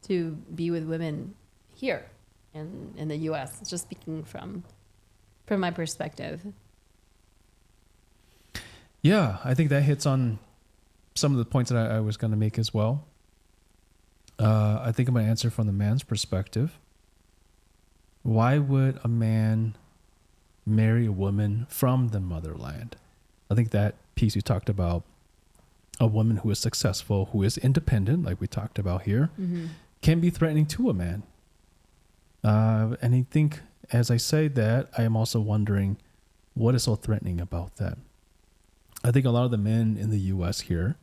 to be with women here in the U.S., just speaking from my perspective. Yeah, I think that hits on some of the points that I was going to make as well. I think I'm going to answer from the man's perspective. Why would a man marry a woman from the motherland? I think that piece you talked about, a woman who is successful, who is independent, like we talked about here, can be threatening to a man. And I think as I say that, I am also wondering what is so threatening about that. I think a lot of the men in the U.S. here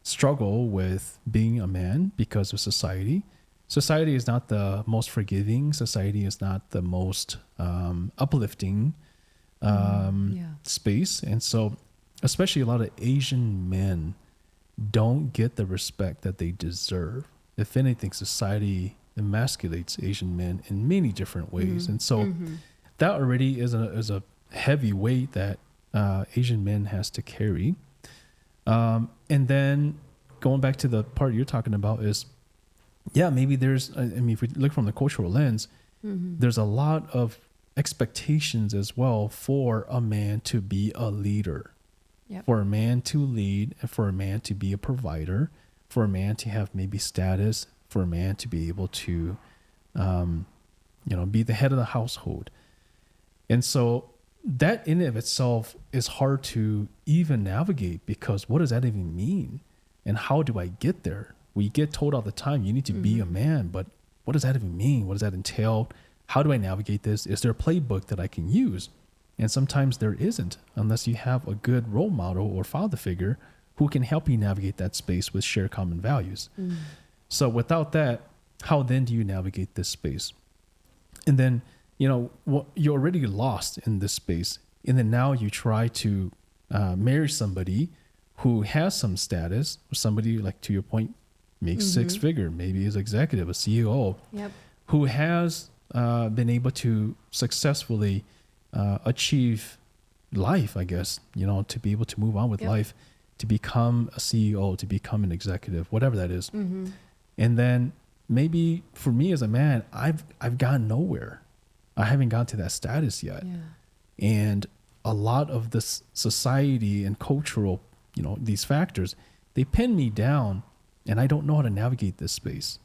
struggle with being a man because of society. Society is not the most forgiving. Society is not the most uplifting space. And so especially a lot of Asian men don't get the respect that they deserve. If anything, society emasculates Asian men in many different ways. And so that already is a heavy weight that Asian men has to carry. And then going back to the part you're talking about is, yeah, maybe there's, I mean, if we look from the cultural lens, there's a lot of expectations as well for a man to be a leader, for a man to lead, and for a man to be a provider, for a man to have maybe status, for a man to be able to, be the head of the household. And so that in and of itself is hard to even navigate, because what does that even mean? And how do I get there? We get told all the time, you need to be a man, but what does that even mean? What does that entail? How do I navigate this? Is there a playbook that I can use? And sometimes there isn't, unless you have a good role model or father figure who can help you navigate that space with shared common values. So without that, how then do you navigate this space? And then, you're already lost in this space. And then now you try to marry somebody who has some status, or somebody, like to your point, makes six figure, maybe is executive, a CEO, who has been able to successfully achieve life, I guess, to be able to move on with life, to become a CEO, to become an executive, whatever that is. And then maybe for me as a man, I've gone nowhere. I haven't gotten to that status yet. And a lot of this society and cultural, these factors, they pin me down, and I don't know how to navigate this space.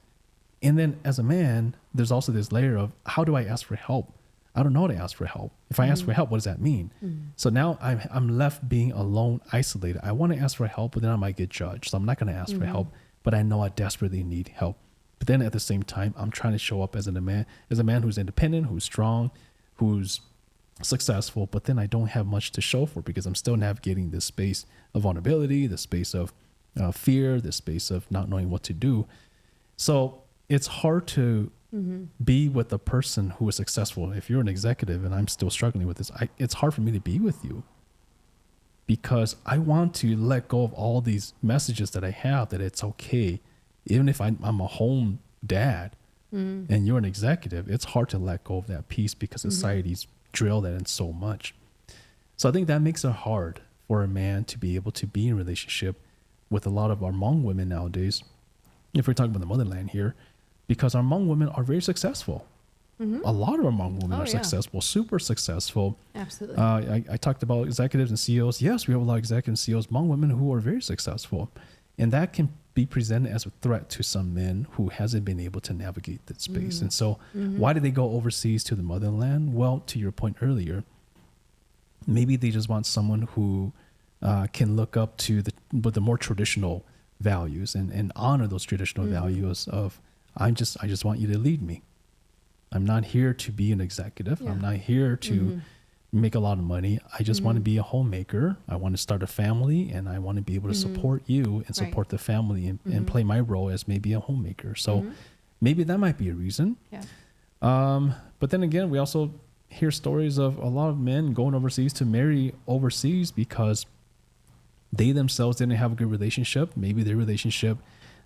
And then as a man, there's also this layer of, how do I ask for help? I don't know how to ask for help. If I ask for help, what does that mean? So now I'm left being alone, isolated. I want to ask for help, but then I might get judged. So I'm not going to ask for help, but I know I desperately need help. But then at the same time, I'm trying to show up as a man who's independent, who's strong, who's successful, but then I don't have much to show for, because I'm still navigating this space of vulnerability, the space of fear, the space of not knowing what to do. So it's hard to be with a person who is successful. If you're an executive and I'm still struggling with this, it's hard for me to be with you, because I want to let go of all these messages that I have, that it's okay. Even if I'm a home dad and you're an executive, it's hard to let go of that piece, because society's drilled that in so much. So I think that makes it hard for a man to be able to be in a relationship with a lot of our Hmong women nowadays, if we're talking about the motherland here, because our Hmong women are very successful. A lot of our Hmong women are successful, super successful. Absolutely. I talked about executives and CEOs. Yes, we have a lot of executives and CEOs, Hmong women who are very successful. And that can be presented as a threat to some men who hasn't been able to navigate that space. And so why do they go overseas to the motherland? Well, to your point earlier, maybe they just want someone who can look up to the more traditional values and honor those traditional values of, I just want you to lead me. I'm not here to be an executive. I'm not here to make a lot of money. I just want to be a homemaker. I want to start a family, and I want to be able to support you and support the family and play my role as maybe a homemaker. So maybe that might be a reason. But then again, we also hear stories of a lot of men going overseas to marry overseas because they themselves didn't have a good relationship. Maybe their relationship,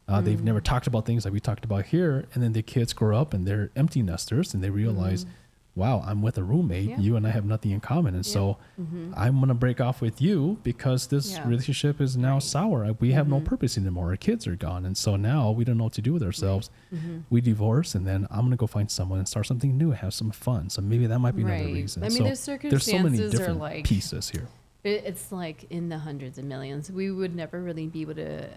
they've never talked about things like we talked about here. And then the kids grow up and they're empty nesters, and they realize, wow, I'm with a roommate. You and I have nothing in common. And so I'm going to break off with you because this relationship is now sour. We have no purpose anymore. Our kids are gone. And so now we don't know what to do with ourselves. We divorce, and then I'm going to go find someone and start something new and have some fun. So maybe that might be another reason. I mean, so there's circumstances so many different like, pieces here. It's like in the hundreds of millions. We would never really be able to,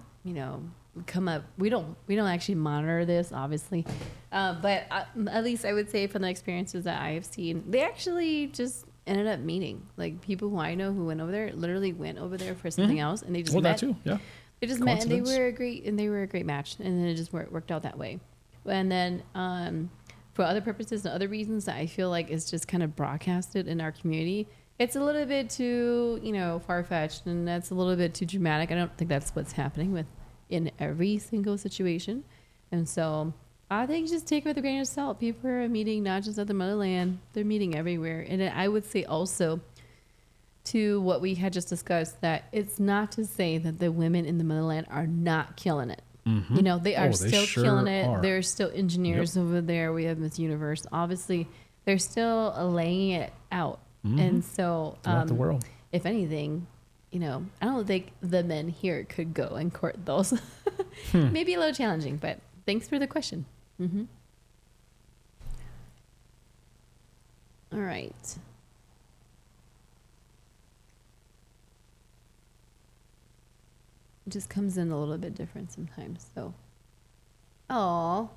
come up. We don't actually monitor this, obviously, but at least I would say from the experiences that I have seen, they actually just ended up meeting. Like, people who I know who went over there literally went over there for something else, and they just met. That too, yeah. They just met, and they were a great match, and then it just worked out that way. And then for other purposes and other reasons that I feel like is just kind of broadcasted in our community, it's a little bit too far-fetched, and that's a little bit too dramatic. I don't think that's what's happening in every single situation. And so I think just take it with a grain of salt. People are meeting not just at the motherland, they're meeting everywhere. And I would say also to what we had just discussed, that it's not to say that the women in the motherland are not killing it. They are still killing it. There's still engineers over there. We have Miss Universe. Obviously, they're still laying it out. And so throughout the world, if anything, I don't think the men here could go and court those Maybe a little challenging, but thanks for the question. All right. It just comes in a little bit different sometimes. So, oh,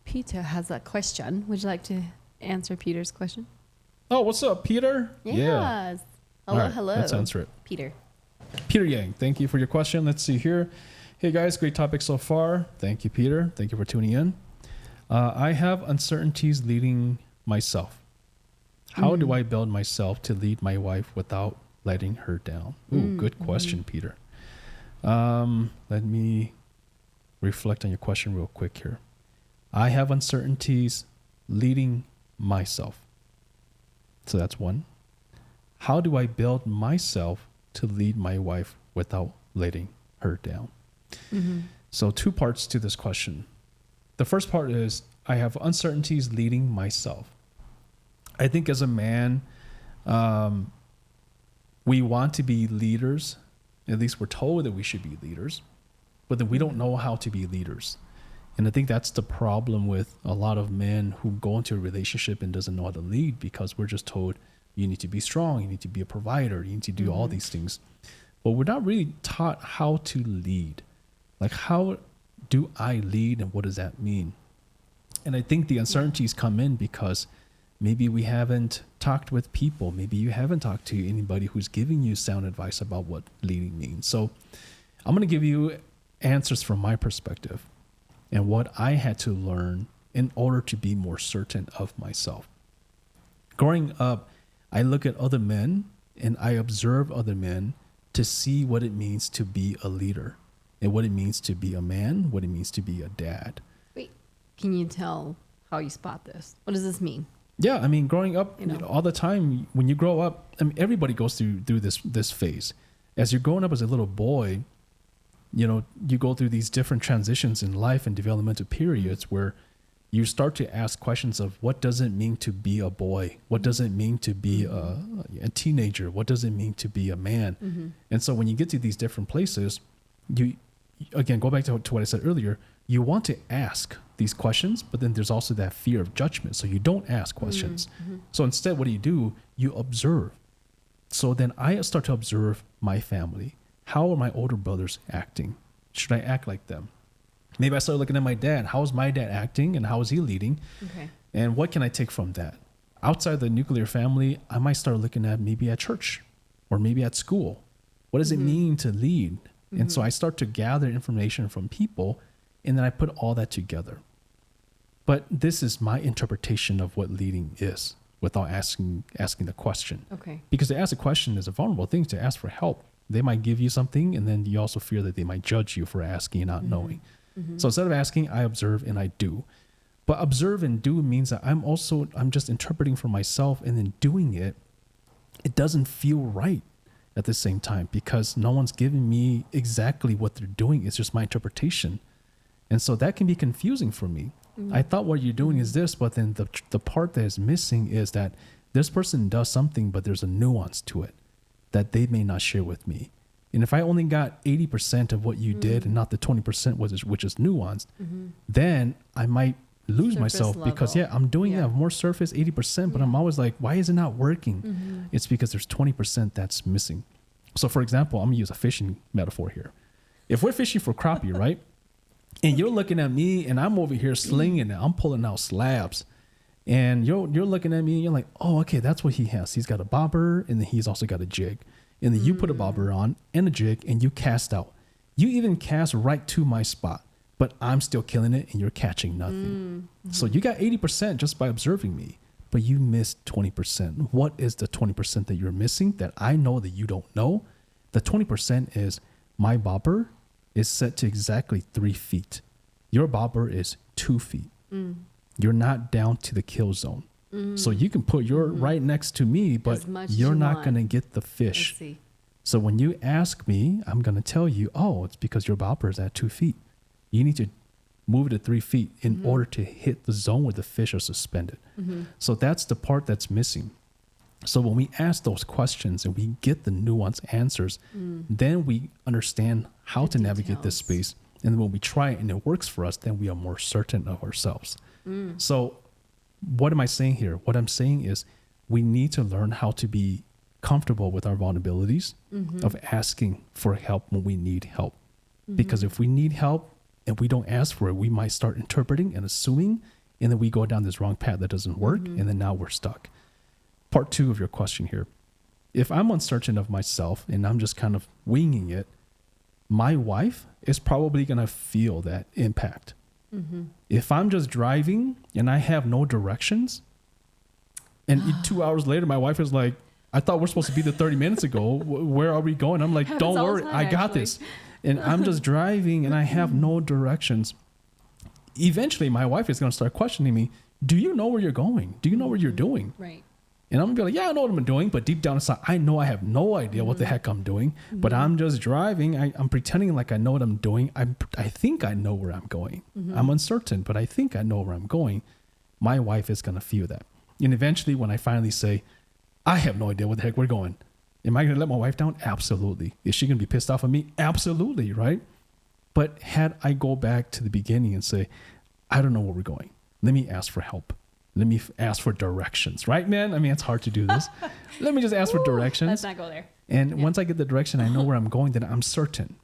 Peter has a question. Would you like to answer Peter's question? Oh, what's up, Peter? Yes. Yeah. Hello, Right, hello. let's answer it. Peter. Peter Yang, thank you for your question. Let's see here. Hey guys, great topic so far. Thank you, Peter. Thank you for tuning in. I have uncertainties leading myself. How do I build myself to lead my wife without letting her down? Ooh, good question, Peter. Let me reflect on your question real quick here. I have uncertainties leading myself. So that's one. How do I build myself to lead my wife without letting her down? So 2 parts to this question. The first part is I have uncertainties leading myself. I think as a man, we want to be leaders. At least we're told that we should be leaders, but then we don't know how to be leaders. And I think that's the problem with a lot of men who go into a relationship and doesn't know how to lead, because we're just told you need to be strong, you need to be a provider, you need to do all these things. But we're not really taught how to lead. Like, how do I lead and what does that mean? And I think the uncertainties come in because maybe we haven't talked with people. Maybe you haven't talked to anybody who's giving you sound advice about what leading means. So I'm going to give you answers from my perspective and what I had to learn in order to be more certain of myself. Growing up, I look at other men and I observe other men to see what it means to be a leader and what it means to be a man, what it means to be a dad. Wait, can you tell how you spot this? What does this mean? Yeah, I mean, growing up, all the time, when you grow up, I mean, everybody goes through this phase. As you're growing up as a little boy, you go through these different transitions in life and developmental periods where you start to ask questions of what does it mean to be a boy? What does it mean to be a teenager? What does it mean to be a man? And so when you get to these different places, you, again, go back to what I said earlier, you want to ask these questions, but then there's also that fear of judgment. So you don't ask questions. So instead, what do? You observe. So then I start to observe my family. How are my older brothers acting? Should I act like them? Maybe I started looking at my dad. How is my dad acting and how is he leading? Okay. And what can I take from that? Outside the nuclear family, I might start looking at maybe at church or maybe at school. What does it mean to lead? And so I start to gather information from people, and then I put all that together. But this is my interpretation of what leading is without asking the question. Okay. Because to ask a question is a vulnerable thing, to ask for help. They might give you something, and then you also fear that they might judge you for asking and not knowing. So instead of asking, I observe and I do. But observe and do means that I'm just interpreting for myself, and then doing it doesn't feel right at the same time because no one's giving me exactly what they're doing. It's just my interpretation. And so that can be confusing for me. I thought what you're doing is this, but then the part that is missing is that this person does something, but there's a nuance to it that they may not share with me. And if I only got 80% of what you did and not the 20% which is nuanced, then I might lose myself level. Because I'm doing more surface 80%, but I'm always like, why is it not working? It's because there's 20% that's missing. So for example, I'm gonna use a fishing metaphor here. If we're fishing for crappie, right? And you're looking at me and I'm over here slinging it. I'm pulling out slabs. And you're looking at me and you're like, oh, okay, that's what he has. He's got a bobber and then he's also got a jig. And then you put a bobber on and a jig and you cast out. You even cast right to my spot, but I'm still killing it and you're catching nothing. So you got 80% just by observing me, but you missed 20%. What is the 20% that you're missing that I know that you don't know? The 20% is my bobber is set to exactly 3 feet. Your bobber is 2 feet. You're not down to the kill zone. So you can put your right next to me, but you're not going to get the fish. So when you ask me, I'm going to tell you, oh, it's because your bobber is at 2 feet. You need to move it to 3 feet in order to hit the zone where the fish are suspended. So that's the part that's missing. So when we ask those questions and we get the nuanced answers, then we understand how to navigate this space. And when we try it and it works for us, then we are more certain of ourselves. So what am I saying here? What I'm saying is we need to learn how to be comfortable with our vulnerabilities of asking for help when we need help. Because if we need help and we don't ask for it, we might start interpreting and assuming, and then we go down this wrong path that doesn't work, and then now we're stuck. Part 2 of your question here. If I'm uncertain of myself and I'm just kind of winging it, my wife is probably going to feel that impact. If I'm just driving and I have no directions, and 2 hours later, my wife is like, I thought we're supposed to be there 30 minutes ago. Where are we going? I'm like, don't worry, I got this. And I'm just driving and I have no directions. Eventually, my wife is going to start questioning me. Do you know where you're going? Do you know what you're doing? Right. And I'm going to be like, yeah, I know what I'm doing. But deep down inside, I know I have no idea what the heck I'm doing. But I'm just driving. I'm pretending like I know what I'm doing. I think I know where I'm going. I'm uncertain, but I think I know where I'm going. My wife is going to feel that. And eventually, when I finally say, I have no idea what the heck we're going, am I going to let my wife down? Absolutely. Is she going to be pissed off at me? Absolutely, right? But had I go back to the beginning and say, I don't know where we're going. Let me ask for help. Let me ask for directions, right, man? I mean, it's hard to do this. Let me just ask for directions. Let's not go there. And once I get the direction, I know where I'm going, then I'm certain.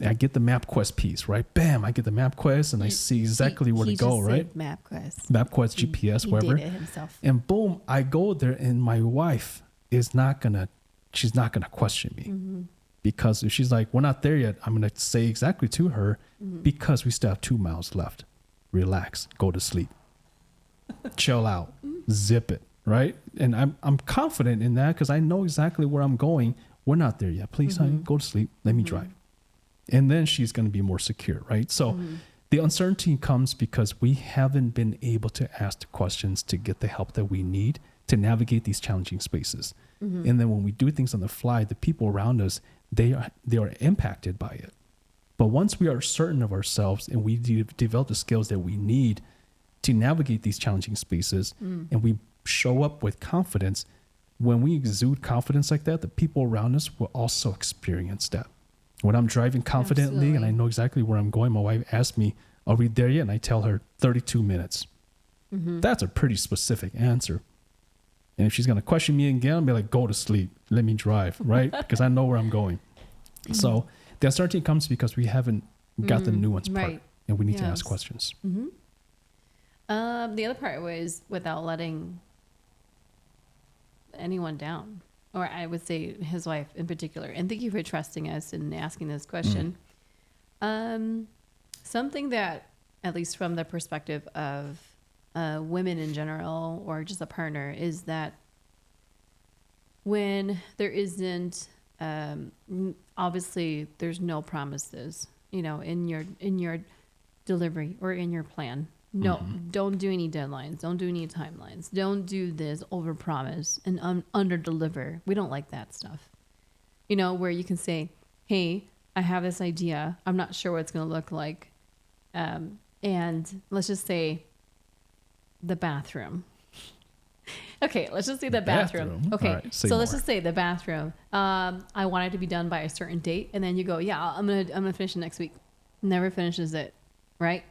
I get the MapQuest piece, right? Bam, I get the MapQuest and I see exactly where to go, right? MapQuest. MapQuest, GPS, wherever. He did it himself. And boom, I go there and my wife is she's not gonna question me. Because if she's like, we're not there yet, I'm gonna say exactly to her, because we still have 2 miles left. Relax, go to sleep. Chill out, zip it, right? And I'm confident in that because I know exactly where I'm going. We're not there yet. Please, honey, go to sleep. Let me drive. And then she's going to be more secure, right? So the uncertainty comes because we haven't been able to ask the questions to get the help that we need to navigate these challenging spaces. And then when we do things on the fly, the people around us, they are impacted by it. But once we are certain of ourselves and we develop the skills that we need to navigate these challenging spaces, and we show up with confidence, when we exude confidence like that, the people around us will also experience that. When I'm driving confidently and I know exactly where I'm going, my wife asks me, are we there yet? And I tell her 32 minutes. That's a pretty specific answer. And if she's going to question me again, I'll be like, go to sleep. Let me drive, right? Because I know where I'm going. So the uncertainty comes because we haven't got the nuance part, and we need to ask questions. The other part was without letting anyone down, or I would say his wife in particular. And thank you for trusting us and asking this question. Something that, at least from the perspective of women in general, or just a partner, is that when there isn't, obviously there's no promises, in your delivery or in your plan. No, don't do any deadlines. Don't do any timelines. Don't do this overpromise and under-deliver. We don't like that stuff. Where you can say, hey, I have this idea. I'm not sure what it's going to look like. And let's just say the bathroom. Okay, let's just say the bathroom. Okay, right, so let's just say the bathroom. I want it to be done by a certain date. And then you go, yeah, I'm gonna finish it next week. Never finishes it, right?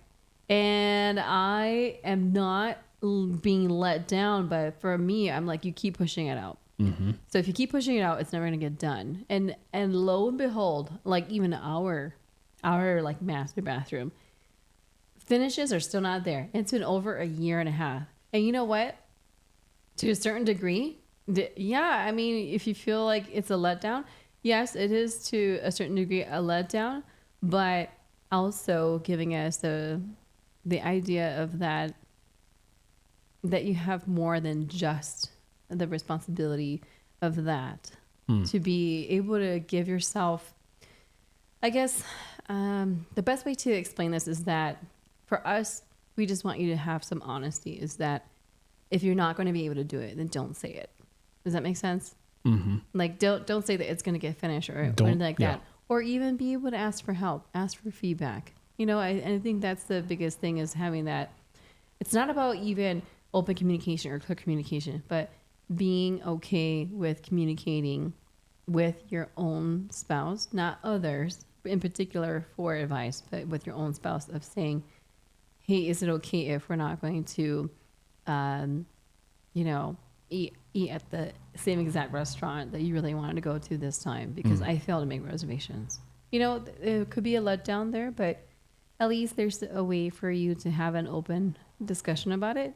And I am not being let down, but for me, I'm like, you keep pushing it out. So if you keep pushing it out, it's never gonna get done. And lo and behold, like even our like master bathroom finishes are still not there. It's been over a year and a half. And you know what? To a certain degree, I mean, if you feel like it's a letdown, yes, it is to a certain degree a letdown, but also giving us the idea of that you have more than just the responsibility of that. To be able to give yourself, I guess, the best way to explain this is that for us, we just want you to have some honesty, is that if you're not going to be able to do it, then don't say it. Does that make sense? Like, don't say that it's going to get finished or anything like that. Or even be able to ask for help, ask for feedback. I think that's the biggest thing, is having that. It's not about even open communication or clear communication, but being okay with communicating with your own spouse, not others in particular for advice, but with your own spouse of saying, hey, is it okay if we're not going to, you know, eat at the same exact restaurant that you really wanted to go to this time because I failed to make reservations. You know, it could be a letdown there, but at least there's a way for you to have an open discussion about it.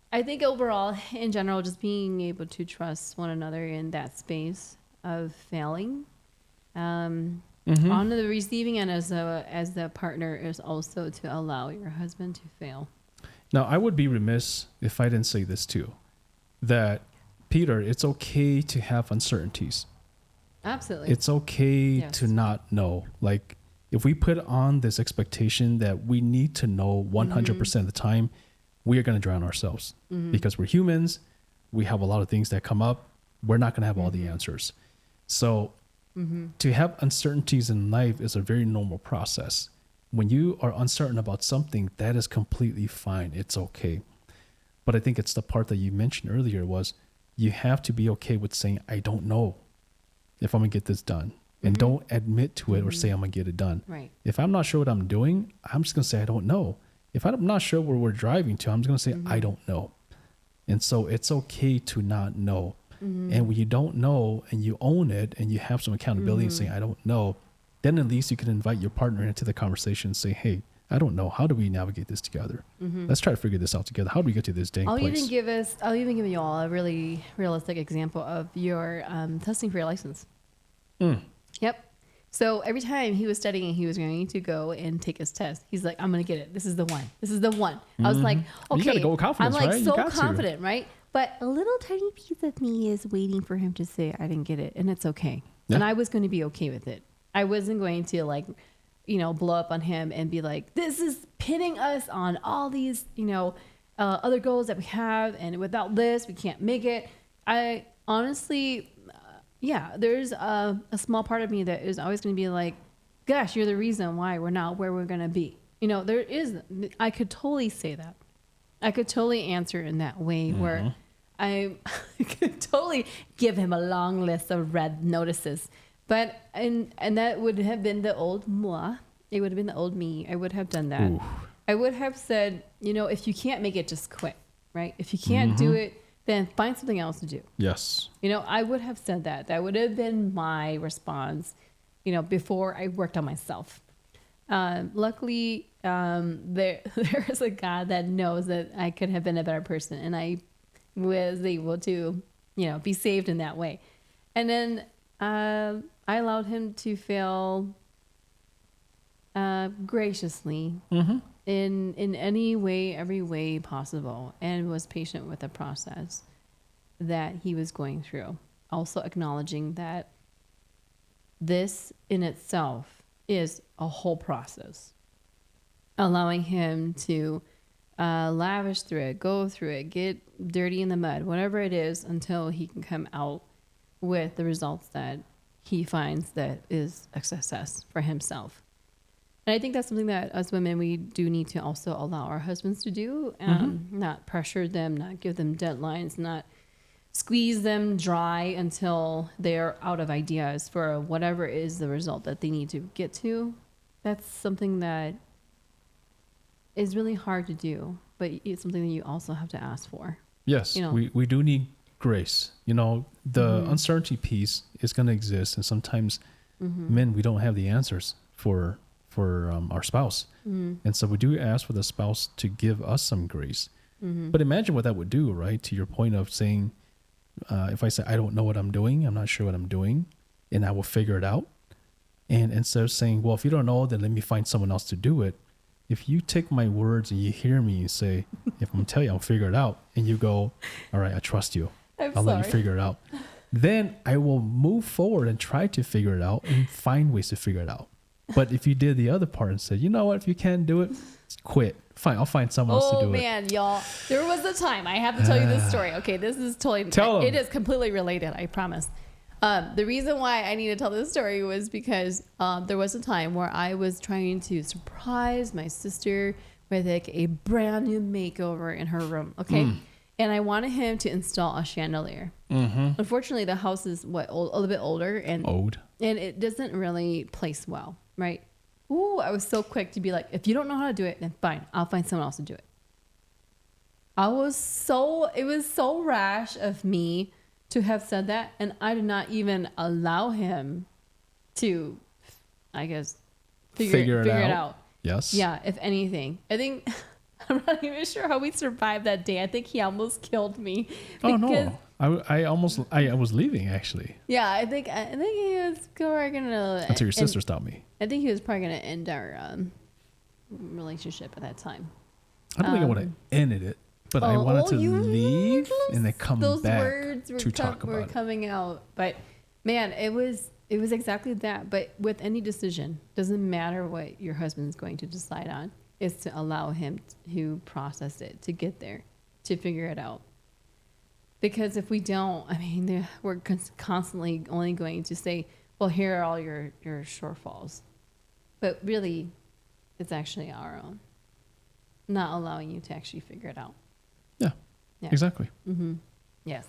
I think overall, in general, just being able to trust one another in that space of failing on the receiving end as the partner is also to allow your husband to fail. Now, I would be remiss if I didn't say this too, that Peter, it's okay to have uncertainties. Absolutely. It's okay to not know. Like, if we put on this expectation that we need to know 100% of the time, we are going to drown ourselves because we're humans. We have a lot of things that come up. We're not going to have all the answers. So to have uncertainties in life is a very normal process. When you are uncertain about something, that is completely fine. It's okay. But I think it's the part that you mentioned earlier was you have to be okay with saying, I don't know if I'm going to get this done. And don't admit to it or say I'm going to get it done. Right. If I'm not sure what I'm doing, I'm just going to say I don't know. If I'm not sure where we're driving to, I'm just going to say I don't know. And so it's okay to not know. And when you don't know and you own it and you have some accountability and say I don't know, then at least you can invite your partner into the conversation and say, hey, I don't know. How do we navigate this together? Let's try to figure this out together. How do we get to this dang place? I'll even give you all a really realistic example of your testing for your license. Yep. So every time he was studying, he was going to go and take his test. He's like, I'm going to get it. This is the one. This is the one. I was like, okay. You got to go with confidence, I'm like right? so confident, right? But a little tiny piece of me is waiting for him to say, I didn't get it. And it's okay. Yeah. And I was going to be okay with it. I wasn't going to like, you know, blow up on him and be like, this is pitting us on all these, you know, other goals that we have. And without this, we can't make it. I honestly... there's a small part of me that is always going to be like, gosh, you're the reason why we're not where we're going to be. You know, I could totally say that. I could totally answer in that way where I could totally give him a long list of red notices. But, and that would have been the old moi. It would have been the old me. I would have done that. Ooh. I would have said, you know, if you can't make it, just quit, right? If you can't do it, then find something else to do. Yes. You know, I would have said that. That would have been my response, you know, before I worked on myself. Luckily, there is a God that knows that I could have been a better person, and I was able to, you know, be saved in that way. And then I allowed him to fail graciously in any way, every way possible, and was patient with the process that he was going through. Also acknowledging that this in itself is a whole process. Allowing him to lavish through it, go through it, get dirty in the mud, whatever it is, until he can come out with the results that he finds that is a success for himself. And I think that's something that as women, we do need to also allow our husbands to do. Not pressure them, not give them deadlines, not squeeze them dry until they're out of ideas for whatever is the result that they need to get to. That's something that is really hard to do, but it's something that you also have to ask for. Yes, you know? we do need grace. You know, the uncertainty piece is going to exist. And sometimes men, we don't have the answers for our spouse. And so we do ask for the spouse to give us some grace. But imagine what that would do, right? To your point of saying, if I say, I don't know what I'm doing, I'm not sure what I'm doing, and I will figure it out. And instead of saying, well, if you don't know, then let me find someone else to do it. If you take my words and you hear me and say, if I'm telling you, I'll figure it out. And you go, all right, I trust you. I'll let you figure it out. Then I will move forward and try to figure it out and find ways to figure it out. But if you did the other part and said, you know what, if you can't do it, quit. Fine, I'll find someone else to do it. Oh man, y'all. There was a time, I have to tell you this story. Okay, this is totally, it is completely related, I promise. The reason why I need to tell this story was because there was a time where I was trying to surprise my sister with like a brand new makeover in her room. Okay. And I wanted him to install a chandelier. Unfortunately, the house is a little bit older and it doesn't really place well, right? Ooh, I was so quick to be like, if you don't know how to do it, then fine, I'll find someone else to do it. It was so rash of me to have said that, and I did not even allow him to, I guess, figure it out. Yes. Yeah, if anything. I think, I'm not even sure how we survived that day. I think he almost killed me. Oh, no. I was leaving, actually. Yeah, I think he was probably gonna. Until your sister stopped me. I think he was probably gonna end our relationship at that time. I don't think I would have ended it, but I wanted to leave and then come back to talk about it. Coming out, but man, it was exactly that. But with any decision, doesn't matter what your husband's going to decide on, is to allow him to process it, to get there, to figure it out. Because if we don't, I mean, we're constantly only going to say, well, here are all your shortfalls. But really, it's actually our own. Not allowing you to actually figure it out. Yeah. Exactly. Mm-hmm. Yes.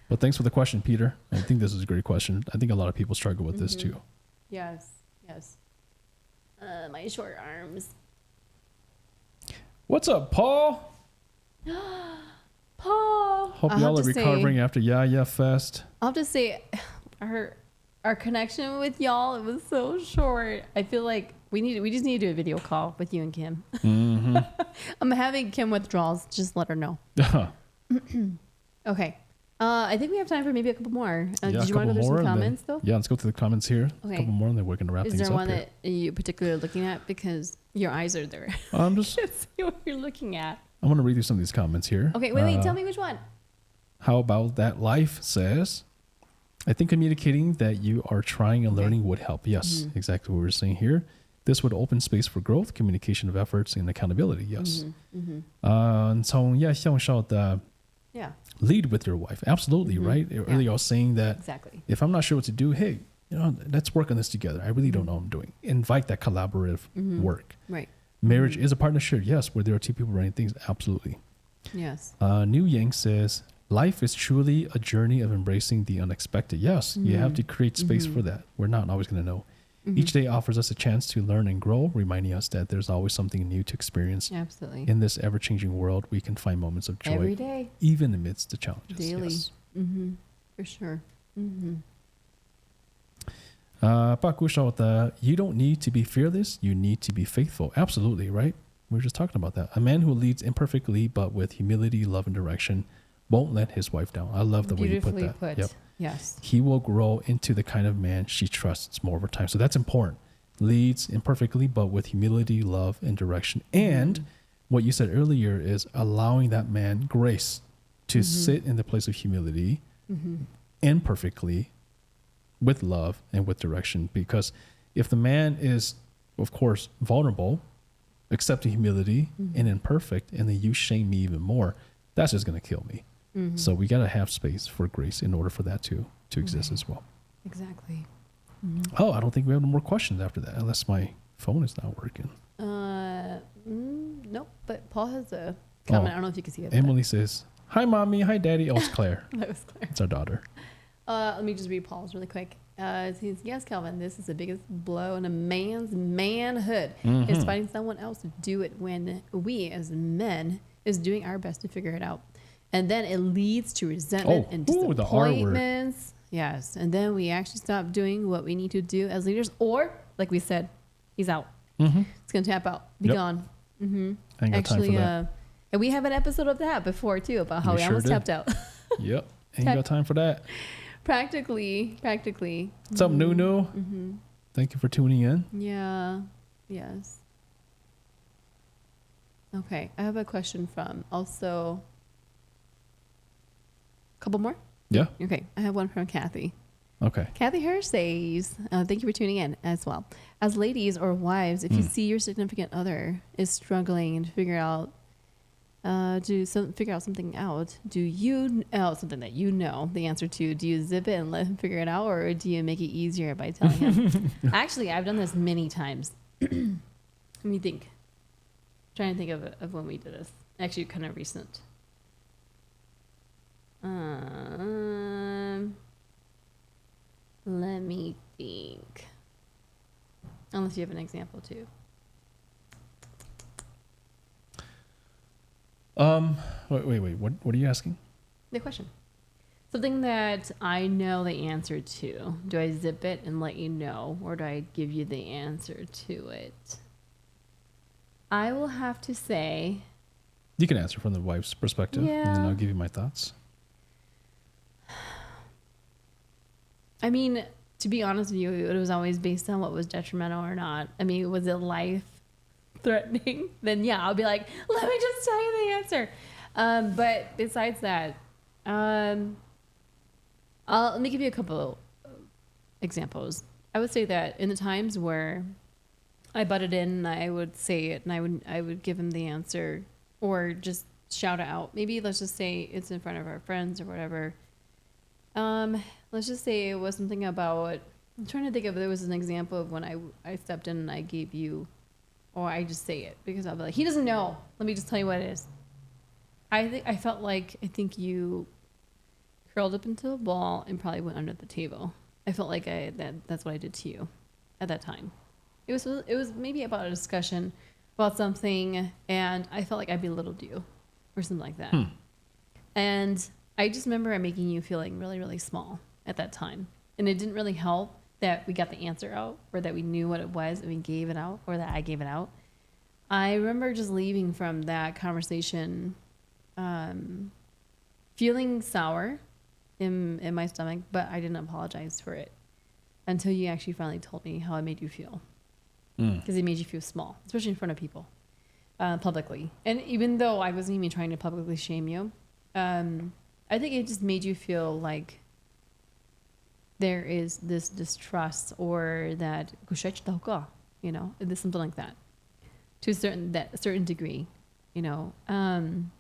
But thanks for the question, Peter. I think this is a great question. I think a lot of people struggle with this too. Yes. My short arms. What's up, Paul? Paul. Hope y'all are recovering after Yeah Fest. I'll just say our connection with y'all, it was so short. I feel like we just need to do a video call with you and Kim. Mm-hmm. I'm having Kim withdrawals. Just let her know. Okay. I think we have time for maybe a couple more. Did you want to go through some comments though? Yeah, let's go through the comments here. Okay. A couple more and then we're going to wrap things up. Is there one that you particularly looking at? Because your eyes are there. I'm just I can't see what you're looking at. I want to read through some of these comments here. Okay, wait, tell me which one. How about that life says, I think communicating that you are trying and learning would help. Yes, exactly what we're saying here. This would open space for growth, communication of efforts, and accountability. Yes. And so, lead with your wife. Absolutely, right? Earlier I was saying that if I'm not sure what to do, hey, let's work on this together. I really don't know what I'm doing. Invite that collaborative work. Right. Marriage is a partnership, yes, where there are two people running things. Absolutely. Yes. New Yang says, life is truly a journey of embracing the unexpected. Yes, you have to create space for that. We're not always going to know. Each day offers us a chance to learn and grow, reminding us that there's always something new to experience. Absolutely. In this ever-changing world, we can find moments of joy every day, even amidst the challenges. Daily. Yes. For sure. You don't need to be fearless. You need to be faithful. Absolutely, right? We were just talking about that. A man who leads imperfectly, but with humility, love, and direction, won't let his wife down. I love the way you put that. Yep. Yes. He will grow into the kind of man she trusts more over time. So that's important. Leads imperfectly, but with humility, love, and direction. And what you said earlier is allowing that man grace to sit in the place of humility imperfectly, with love and with direction. Because if the man is, of course, vulnerable, accepting humility and imperfect, and then you shame me even more, that's just going to kill me. So we got to have space for grace in order for that to exist as well. Exactly. Oh, I don't think we have no more questions after that, unless my phone is not working. Nope, but Paul has a comment. I don't know if you can see it. Emily says, hi, Mommy. Hi, Daddy. Oh, it's Claire. That was Claire. It's our daughter. Let me just read Paul's really quick. It says, yes, Calvin, this is the biggest blow in a man's manhood is finding someone else to do it when we as men is doing our best to figure it out. And then it leads to resentment and disappointments. Yes. And then we actually stop doing what we need to do as leaders. Or, like we said, he's out. It's going to tap out. Be gone. I ain't got time for that. And we have an episode of that before, too, about how we almost tapped out. Yep. Ain't got time for that. Practically. What's up, Nunu? Thank you for tuning in. Yeah. Yes. Okay. I have a question from also... Couple more? Yeah. Okay. I have one from Kathy. Okay. Kathy Hirsch says, thank you for tuning in as well. As ladies or wives, if you see your significant other is struggling and figure out something out, do you something that you know the answer to? Do you zip it and let him figure it out, or do you make it easier by telling him? Actually, I've done this many times. Let me think. I'm trying to think of when we did this. Actually, kind of recent. Let me think. Unless you have an example too. Wait. What are you asking? The question. Something that I know the answer to. Do I zip it and let you know, or do I give you the answer to it? I will have to say. You can answer from the wife's perspective, Yeah. and then I'll give you my thoughts. I mean, to be honest with you, it was always based on what was detrimental or not. I mean, was it life threatening? Then yeah, I'll be like, let me just tell you the answer. But besides that, let me give you a couple examples. I would say that in the times where I butted in, I would say it, and I would give him the answer, or just shout it out. Maybe let's just say it's in front of our friends or whatever. Let's just say it was something about. I'm trying to think if there was an example of when I stepped in and I gave you, or I just say it because I'll be like, he doesn't know. Let me just tell you what it is. I think you curled up into a ball and probably went under the table. I felt like that's what I did to you at that time. It was maybe about a discussion about something, and I felt like I belittled you or something like that. And I just remember making you feeling really, really small at that time. And it didn't really help that we got the answer out, or that we knew what it was and we gave it out, or that I gave it out. I remember just leaving from that conversation feeling sour in my stomach, but I didn't apologize for it until you actually finally told me how it made you feel. Because it made you feel small, especially in front of people, publicly. And even though I wasn't even trying to publicly shame you, I think it just made you feel like there is this distrust, or that, you know, there's something like that, to a certain degree, you know. And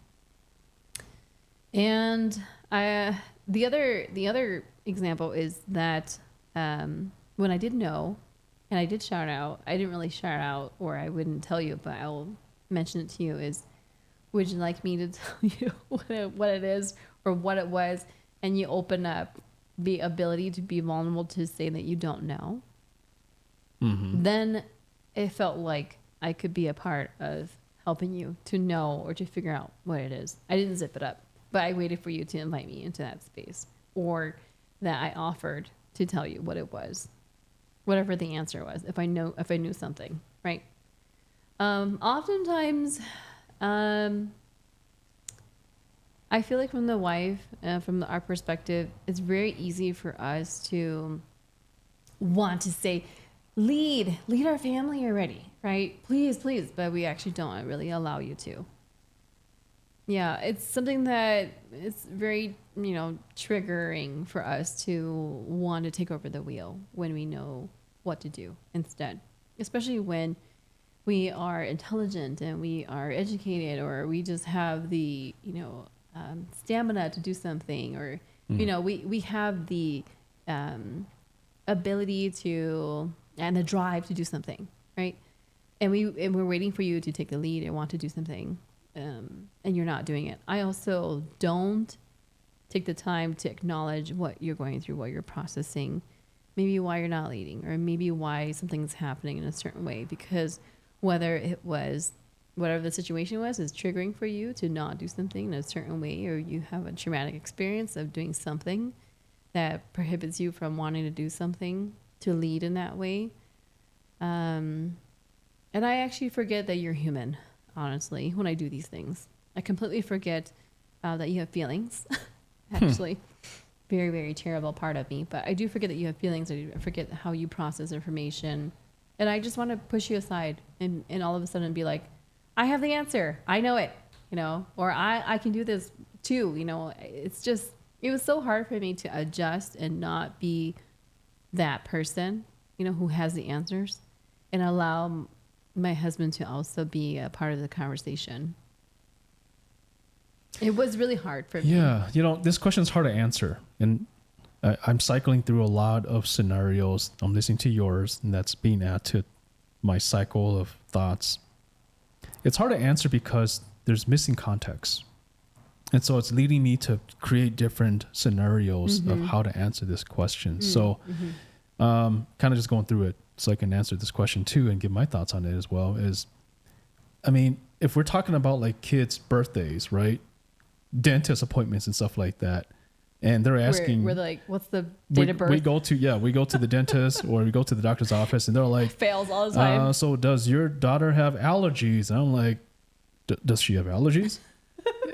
the other example is that when I did know, and I did shout out, I didn't really shout out, or I wouldn't tell you, but I'll mention it to you, is, would you like me to tell you what it is or what it was? And you open up the ability to be vulnerable to say that you don't know. Mm-hmm. Then it felt like I could be a part of helping you to know or to figure out what it is. I didn't zip it up, but I waited for you to invite me into that space, or that I offered to tell you what it was, whatever the answer was, if I knew something, right? Oftentimes, I feel like from the wife, from our perspective, it's very easy for us to want to say, lead our family already, right? Please. But we actually don't really allow you to. Yeah, it's something that it's very, triggering for us to want to take over the wheel when we know what to do instead, especially when we are intelligent and we are educated, or we just have the, stamina to do something, or, we have the ability to, and the drive to do something, right? And we're waiting for you to take the lead and want to do something, and you're not doing it. I also don't take the time to acknowledge what you're going through, what you're processing, maybe why you're not leading, or maybe why something's happening in a certain way, because whether it was whatever the situation was is triggering for you to not do something in a certain way, or you have a traumatic experience of doing something that prohibits you from wanting to do something, to lead in that way. And I actually forget that you're human, honestly, when I do these things. I completely forget that you have feelings, actually. Very, very terrible part of me. But I do forget that you have feelings. I forget how you process information. And I just want to push you aside and all of a sudden be like, I have the answer. I know it, or I can do this too. It's just, it was so hard for me to adjust and not be that person, who has the answers, and allow my husband to also be a part of the conversation. It was really hard for me. Yeah. This question is hard to answer. And I'm cycling through a lot of scenarios. I'm listening to yours, and that's being added to my cycle of thoughts. It's hard to answer because there's missing context. And so it's leading me to create different scenarios of how to answer this question. So kind of just going through it so I can answer this question too and give my thoughts on it as well is, I mean, if we're talking about like kids' birthdays, right? Dentist appointments and stuff like that. And they're asking, we're like, what's the date of birth? We go to the dentist or we go to the doctor's office and they're like, fails all the time. So does your daughter have allergies? And I'm like, does she have allergies?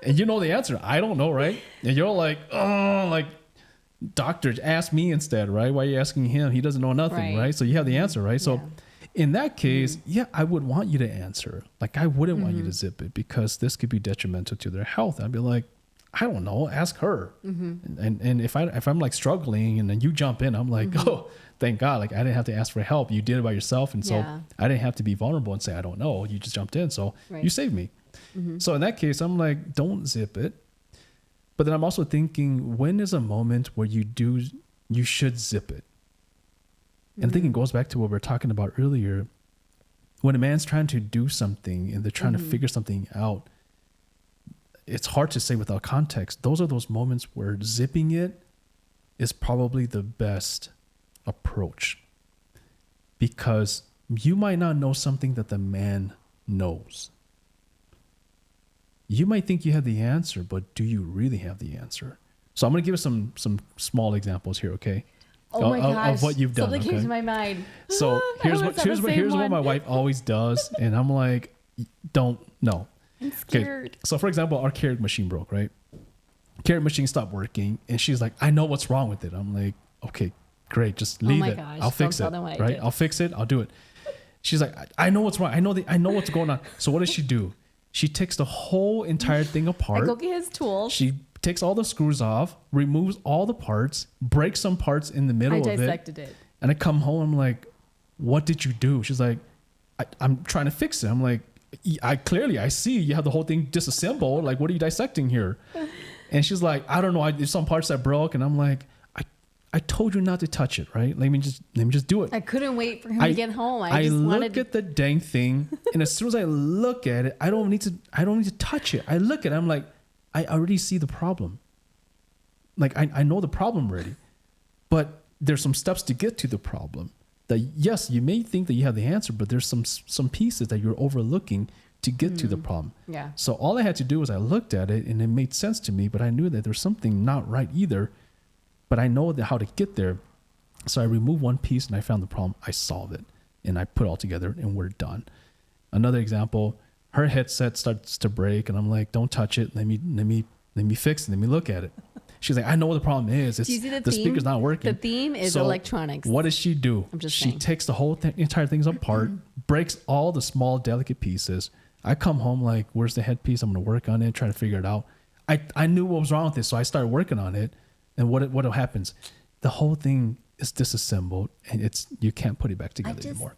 And you know the answer. I don't know, right? And you're like, oh, like, doctor, ask me instead, right? Why are you asking him? He doesn't know nothing, right? So you have the answer, right? So in that case, I would want you to answer. Like, I wouldn't want you to zip it because this could be detrimental to their health. I'd be like, I don't know, ask her. And if I'm like struggling and then you jump in, I'm like, oh, thank God. Like, I didn't have to ask for help. You did it by yourself. And so I didn't have to be vulnerable and say, I don't know. You just jumped in. So you saved me. So in that case, I'm like, don't zip it. But then I'm also thinking, when is a moment where you should zip it? And I think it goes back to what we were talking about earlier. When a man's trying to do something and they're trying to figure something out, it's hard to say without context. Those are those moments where zipping it is probably the best approach. Because you might not know something that the man knows. You might think you have the answer, but do you really have the answer? So I'm going to give us some small examples here, okay? Oh my gosh. Of what you've done. Something came to my mind. So here's what my wife always does, and I'm like, don't know. I'm scared. Okay. So for example, our Keurig machine broke, right? Keurig machine stopped working, and she's like, I know what's wrong with it. I'm like, okay, great, just leave it. Gosh, I'll fix it, right? I'll fix it. I'll do it. She's like, I know what's wrong. I know what's going on. So what does she do? She takes the whole entire thing apart. I go get his tools. She takes all the screws off, removes all the parts, breaks some parts in the middle of it. I dissected it. And I come home, I'm like, what did you do? She's like, I'm trying to fix it. I'm like, I see you have the whole thing disassembled. Like, what are you dissecting here? And she's like, I don't know. There's some parts that broke. And I'm like, I told you not to touch it, right? Let me just do it. I couldn't wait for him to get home. I look at the dang thing, and as soon as I look at it, I don't need to touch it. I look at it, I'm like, I already see the problem. Like, I know the problem already, but there's some steps to get to the problem. That yes, you may think that you have the answer, but there's some pieces that you're overlooking to get to the problem. Yeah. So all I had to do was I looked at it, and it made sense to me, but I knew that there's something not right either. But I know how to get there. So I removed one piece and I found the problem. I solved it and I put it all together and we're done. Another example, her headset starts to break and I'm like, don't touch it. Let me fix it. Let me look at it. She's like, I know what the problem is. Do you see the speaker's not working. The theme is electronics. What does she do? She takes the whole entire things apart, breaks all the small delicate pieces. I come home like, where's the headpiece? I'm going to work on it, try to figure it out. I knew what was wrong with it. So I started working on it. And what happens? The whole thing is disassembled, and you can't put it back together anymore.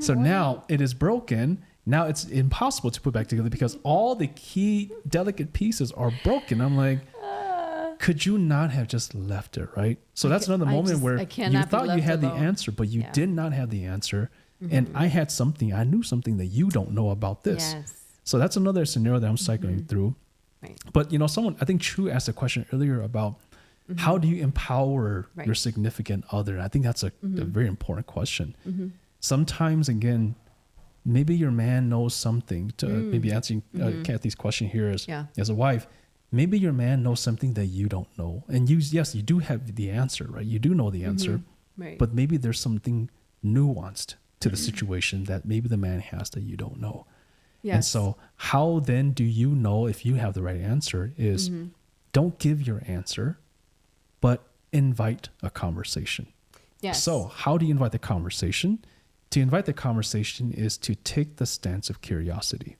So now it is broken. Now it's impossible to put back together because all the key delicate pieces are broken. I'm like, could you not have just left it, right? So that's another moment where you thought you had the answer, but you did not have the answer. And I knew something that you don't know about this. Yes. So that's another scenario that I'm cycling through. Right. But I think Chu asked a question earlier about how do you empower your significant other? And I think that's a very important question. Sometimes, again, maybe your man knows something. Maybe answering Kathy's question here as a wife, maybe your man knows something that you don't know. And you do have the answer, right? You do know the answer, but maybe there's something nuanced to the situation that maybe the man has that you don't know. Yes. And so how then do you know if you have the right answer is don't give your answer, but invite a conversation. Yes. So how do you invite the conversation? To invite the conversation is to take the stance of curiosity.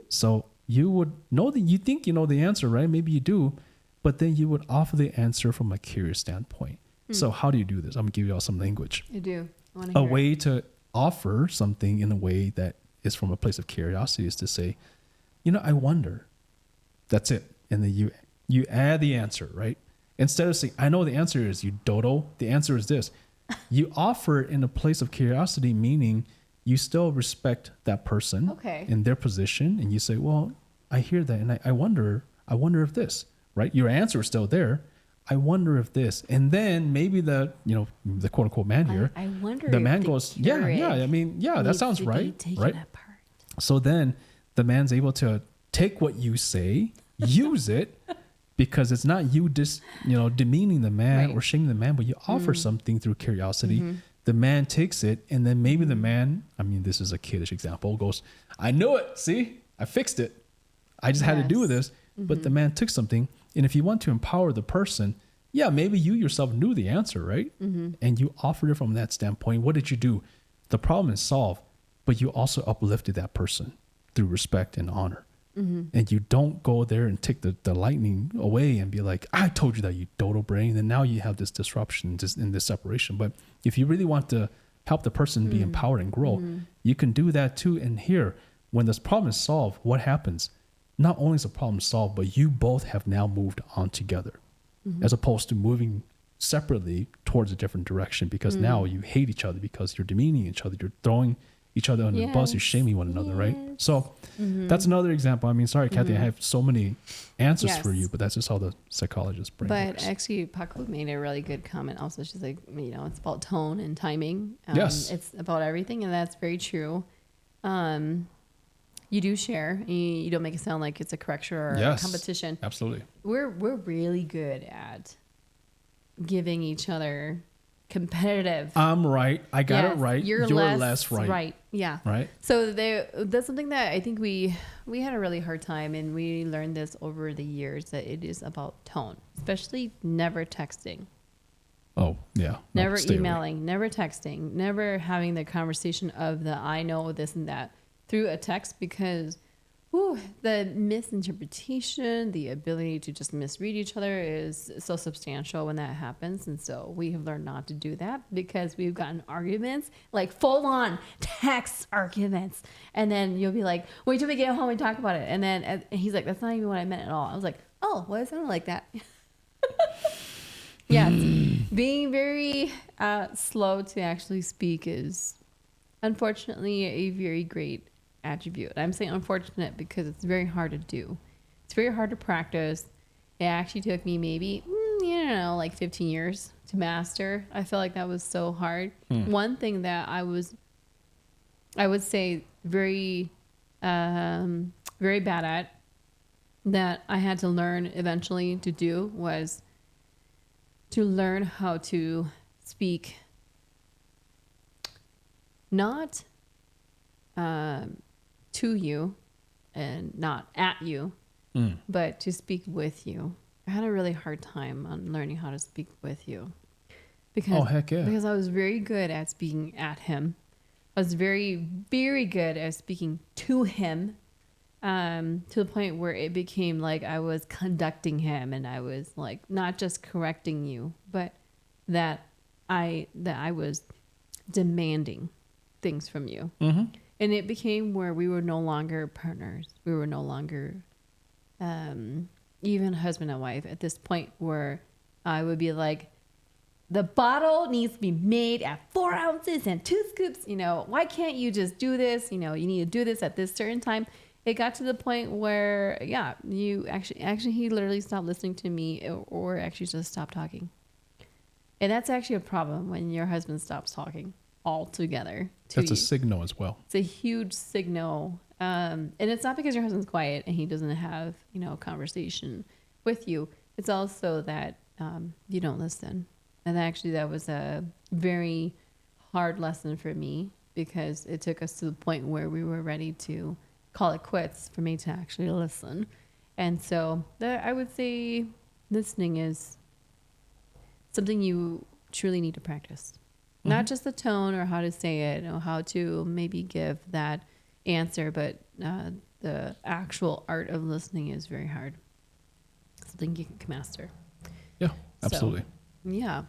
So you would know that you think you know the answer, right? Maybe you do, but then you would offer the answer from a curious standpoint. So how do you do this? I'm going to give you all some language. I do. A way to offer something in a way that is from a place of curiosity is to say, I wonder. That's it. And then you add the answer, right? Instead of saying, I know the answer is, you dodo, the answer is this. You offer it in a place of curiosity, meaning you still respect that person in their position. And you say, well, I hear that. And I wonder, I wonder if this, right? Your answer is still there. I wonder if this, and then maybe the quote unquote man here, I wonder. The if man the goes, yeah. I mean, yeah, that sounds right, right? Apart. So then the man's able to take what you say, use it, because it's not you demeaning the man or shaming the man, but you offer something through curiosity. The man takes it, and then maybe the man, I mean, this is a kiddish example, goes, I knew it. See, I fixed it. I just had to do this. But the man took something. And if you want to empower the person, yeah, maybe you yourself knew the answer, right? And you offered it from that standpoint. What did you do? The problem is solved, but you also uplifted that person through respect and honor. And you don't go there and take the lightning away and be like, I told you that, you dodo brain. And now you have this disruption just in this separation. But if you really want to help the person be empowered and grow, you can do that too. And here, when this problem is solved, what happens? Not only is the problem solved, but you both have now moved on together, as opposed to moving separately towards a different direction, because now you hate each other because you're demeaning each other. You're throwing each other under the bus. You're shaming one another, right? So that's another example. I mean, sorry, Kathy, I have so many answers for you, but that's just how the psychologist brain works. But actually, Paco made a really good comment also. She's like, it's about tone and timing. Yes. It's about everything, and that's very true. You do share. You don't make it sound like it's a correction or a competition. Absolutely. We're really good at giving each other competitive. I'm right. I got it right. You're less right. Right. Yeah. Right. So that's something that I think we had a really hard time, and we learned this over the years, that it is about tone, especially never texting. Oh, yeah. Never emailing, never texting, never having the conversation of the I know this and that through a text, because the misinterpretation, the ability to just misread each other is so substantial when that happens. And so we have learned not to do that, because we've gotten arguments, like full on text arguments. And then you'll be like, wait till we get home and talk about it. And then he's like, that's not even what I meant at all. I was like, oh, well, it sounded like that. Yes. Being very slow to actually speak is unfortunately a very great attribute. I'm saying unfortunate because it's very hard to do. It's very hard to practice. It actually took me maybe, like 15 years to master. I feel like that was so hard. One thing that I would say very bad at, that I had to learn eventually to do, was to learn how to speak not to you and not at you, but to speak with you. I had a really hard time on learning how to speak with you, because I was very good at speaking at him. I was very, very good at speaking to him, to the point where it became like I was conducting him, and I was like not just correcting you, but that I was demanding things from you. And it became where we were no longer partners. We were no longer even husband and wife at this point, where I would be like, the bottle needs to be made at 4 ounces and 2 scoops. Why can't you just do this? You need to do this at this certain time. It got to the point where, you actually, he literally stopped listening to me, or actually just stopped talking. And that's actually a problem when your husband stops talking altogether. That's a signal as well. It's a huge signal. And it's not because your husband's quiet and he doesn't have, a conversation with you. It's also that you don't listen. And actually that was a very hard lesson for me, because it took us to the point where we were ready to call it quits for me to actually listen. And so I would say listening is something you truly need to practice. Not just the tone or how to say it, or how to maybe give that answer, but the actual art of listening is very hard. Something you can master. Yeah, absolutely. So, yeah.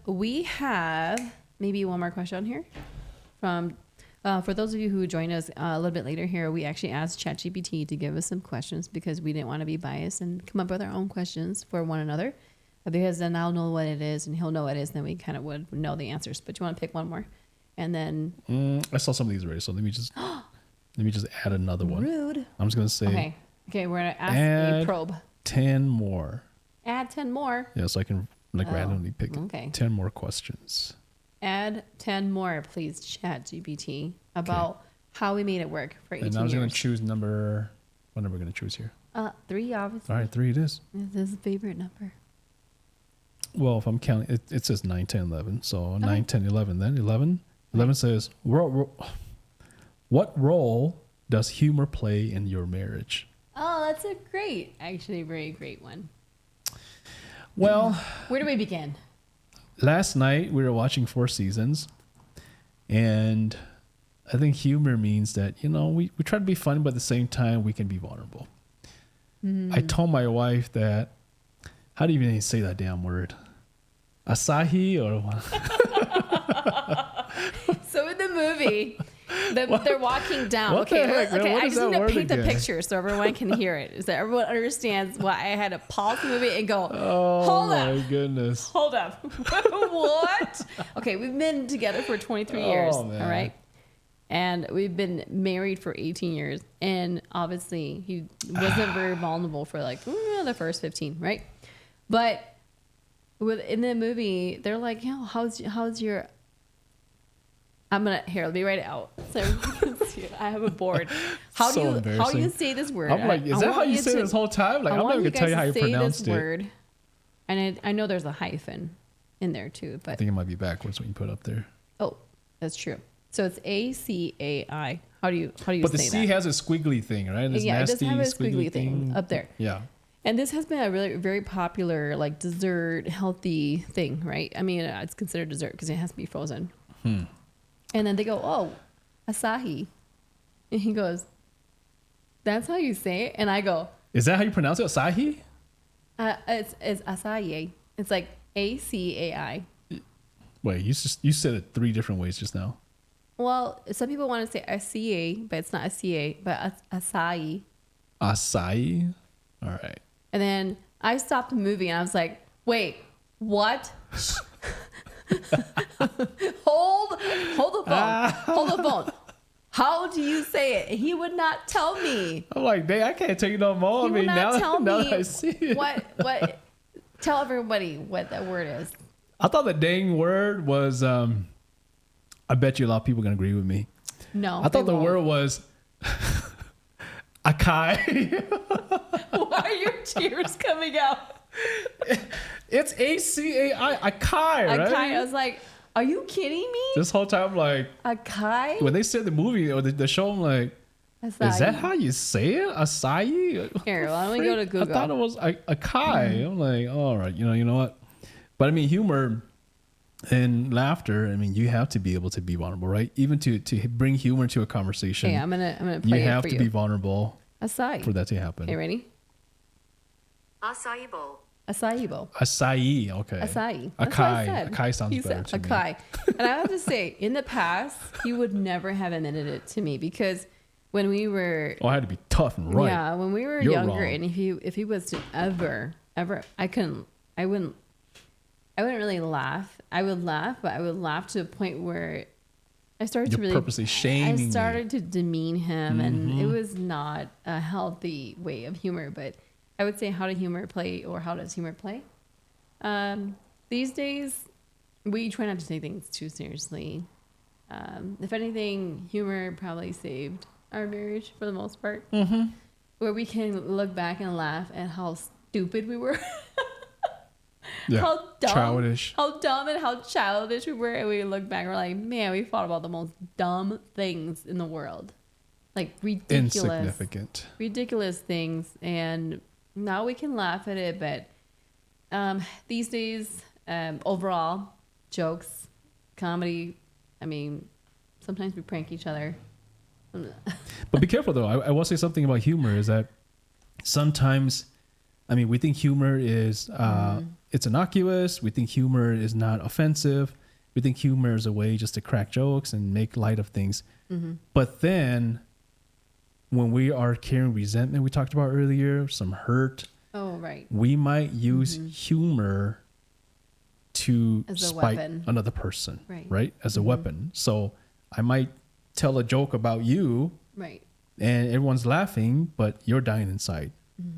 We have maybe one more question here from, for those of you who join us a little bit later here, we actually asked ChatGPT to give us some questions, because we didn't want to be biased and come up with our own questions for one another. Because then I'll know what it is and he'll know what it is, and then we kind of would know the answers. But you want to pick one more, and then I saw some of these already, so let me just add another one. Rude. I'm just gonna say, Okay, we're gonna ask Add a probe. 10 more. Add 10 more. Yeah, so I can randomly pick 10 more questions. Add 10 more, please, ChatGPT, about how we made it work for 18 years. And I was going to choose what number are we going to choose here? 3, obviously. All right, 3 it is. This is a favorite number. Well, if I'm counting, it says 9, 10, 11. So 9, 10, 11. Then 11. 11 says, what role does humor play in your marriage? Oh, that's a very great one. Well, where do we begin? Last night we were watching 4 Seasons, and I think humor means that, we try to be funny, but at the same time we can be vulnerable. I told my wife that, how do you even say that damn word? Asahi or what? So in the movie, they're walking down. What the heck, man? Okay. What I is just that need to word paint the again? picture so everyone can hear it, so everyone understands why I had to pause the movie and go, Oh, hold up. my goodness. Hold up. What? Okay, we've been together for 23 years. Man. All right. And we've been married for 18 years. And obviously, he wasn't very vulnerable for the first 15, right? But in the movie, they're like, how's your... let me write it out. So I have a board. How do you say this word? I'm like, is that how you say it this whole time? Like, I'm not even going to tell you how you pronounced it. Word. And I know there's a hyphen in there too, but I think it might be backwards when you put up there. Oh, that's true. So it's ACAI. How do you say that? But the C has a squiggly thing, right? This Yeah, it does nasty have a squiggly squiggly thing up there. Yeah. And this has been a really very popular dessert healthy thing, right? I mean, it's considered dessert because it has to be frozen. And then they go, oh, Asahi. And he goes, that's how you say it? And I go, is that how you pronounce it? Asahi? It's Asahi. It's like ACAI. Wait, you said it 3 different ways just now. Well, some people want to say Asahi, but it's not Asahi, but Asahi. Asahi? All right. And then I stopped the movie and I was like, wait, what? Hold the phone. Hold the phone. How do you say it? He would not tell me. I'm like, dang, I can't tell you no more. He would not tell me now that I see it. What tell everybody what that word is. I thought the dang word was I bet you a lot of people are gonna agree with me. No. I thought the word was Akai. Why are your tears coming out? It's ACAI, Akai, right? Akai. I was like, are you kidding me? This whole time, like, Akai? when they said the movie or the show, I'm like, Asahi. is that how you say it? Asahi? Here, why don't we go to Google? I thought it was Akai. I'm like, all right, you know what? But I mean, humor and laughter, I mean, you have to be able to be vulnerable, right? Even to bring humor to a conversation. Yeah, I'm gonna play you it have for to you. be vulnerable Acai. for that to happen. Okay, ready? Acai bowl. Acai bowl. Acai, okay. Acai. That's what I Acai. said. Acai sounds He better said to acai. me. And I have to say, in the past, he would never have admitted it to me because when we were Oh, I had to be tough and right. yeah, when we were You're younger, wrong. and if he was to ever, I wouldn't really laugh. I would laugh, but I would laugh to a point where I started You're to really purposely shaming I me. started to demean him, and it was not a healthy way of humor. But I would say, how does humor play? These days, we try not to take things too seriously. If anything, humor probably saved our marriage for the most part, where we can look back and laugh at how stupid we were. Yeah. How dumb and how childish we were, and we look back and we're like, man, we thought about the most dumb things in the world, like ridiculous things, and now we can laugh at it. But these days, overall, jokes, comedy, I mean, sometimes we prank each other. But be careful though. I will say something about humor is that sometimes, I mean, we think humor is it's innocuous. We think humor is not offensive. We think humor is a way just to crack jokes and make light of things. But then when we are carrying resentment, we talked about earlier, some hurt. Oh, right. We might use humor to As a spite weapon. another person, Right. right? As a weapon. So I might tell a joke about you, Right. and everyone's laughing, but you're dying inside.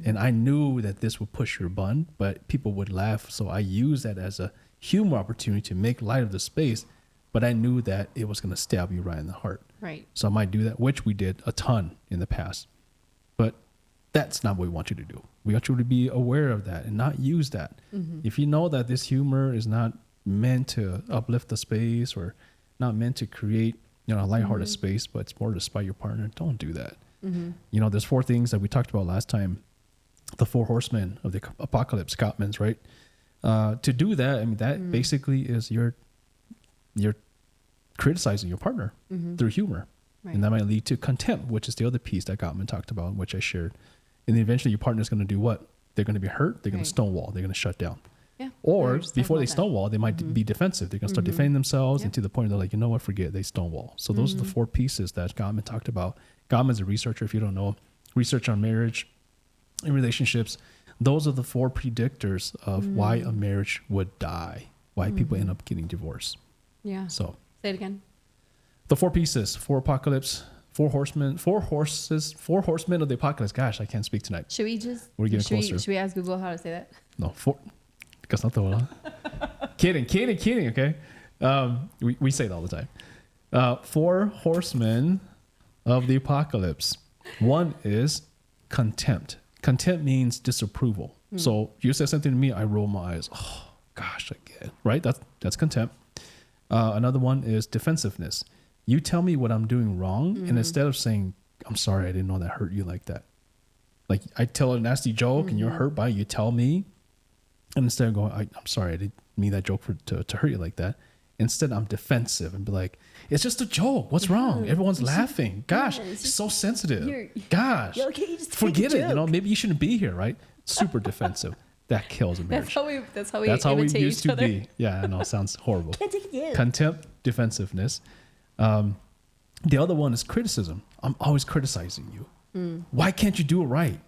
And I knew that this would push your bun, but people would laugh. So I used that as a humor opportunity to make light of the space. But I knew that it was going to stab you right in the heart. Right. So I might do that, which we did a ton in the past. But that's not what we want you to do. We want you to be aware of that and not use that. If you know that this humor is not meant to uplift the space or not meant to create, a lighthearted space, but it's more to spite your partner, don't do that. There's 4 things that we talked about last time. The 4 horsemen of the apocalypse, Gottman's, right? To do that, I mean, that basically is you're criticizing your partner through humor. Right. And that might lead to contempt, which is the other piece that Gottman talked about, which I shared. And then eventually your partner's going to do what? They're going to be hurt. They're going to stonewall. They're going to shut down. Yeah. Or before they stonewall, they might be defensive. They're going to start defending themselves and to the point they're like, you know what, forget it. They stonewall. So those are the 4 pieces that Gottman talked about. Gottman's a researcher, if you don't know, research on marriage and relationships. Those are the 4 predictors of why a marriage would die, why people end up getting divorced. Yeah. So say it again. The 4 pieces, 4 apocalypse, 4 horsemen, 4 horses, 4 horsemen of the apocalypse. Gosh, I can't speak tonight. Should we just? We're getting closer. Should we ask Google how to say that? No, 4. Because not the one. Kidding. Okay. We say it all the time. 4 horsemen of the apocalypse. 1 is contempt. Contempt means disapproval. So you say something to me, I roll my eyes. Oh gosh, again, right? That's contempt. Another one is defensiveness. You tell me what I'm doing wrong, and instead of saying, I'm sorry, I didn't know that hurt you like that. Like I tell a nasty joke and you're hurt by it, you tell me, and instead of going, I'm sorry, I didn't mean that joke to hurt you like that. Instead, I'm defensive and be like, it's just a joke. What's wrong? Everyone's laughing. Gosh, it's so sensitive. Gosh, forget it. Maybe you shouldn't be here, right? Super defensive. That kills a marriage. That's how we used to be. Yeah, I know. It sounds horrible. Contempt, defensiveness. The other one is criticism. I'm always criticizing you. Why can't you do it right?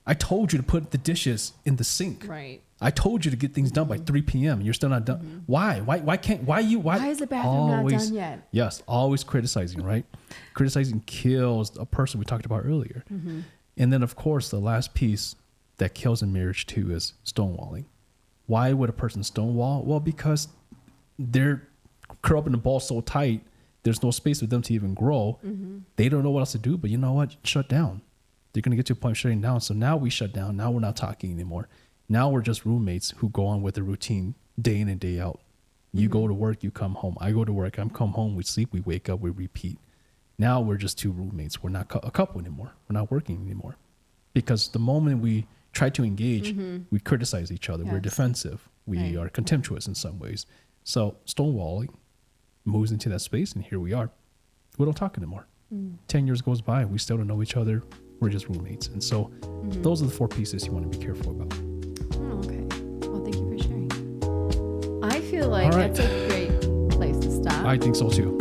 I told you to put the dishes in the sink. Right. I told you to get things done by 3 p.m. and you're still not done. Why? Why is the bathroom not done yet? Yes, always criticizing, right? Criticizing kills a person we talked about earlier. And then, of course, the last piece that kills in marriage too is stonewalling. Why would a person stonewall? Well, because they're curled up in the ball so tight, there's no space for them to even grow. They don't know what else to do, but you know what? Shut down. They're going to get to a point of shutting down. So now we shut down. Now we're not talking anymore. Now we're just roommates who go on with the routine day in and day out. You go to work, you come home. I go to work, I come home, we sleep, we wake up, we repeat. Now we're just 2 roommates. We're not a couple anymore. We're not working anymore. Because the moment we try to engage, we criticize each other. Yes. We're defensive. We are contemptuous in some ways. So stonewalling moves into that space, and here we are. We don't talk anymore. 10 years goes by, we still don't know each other. We're just roommates. And so those are the 4 pieces you want to be careful about. Oh, okay. Well, thank you for sharing. I feel like that's a great place to stop. I think so too.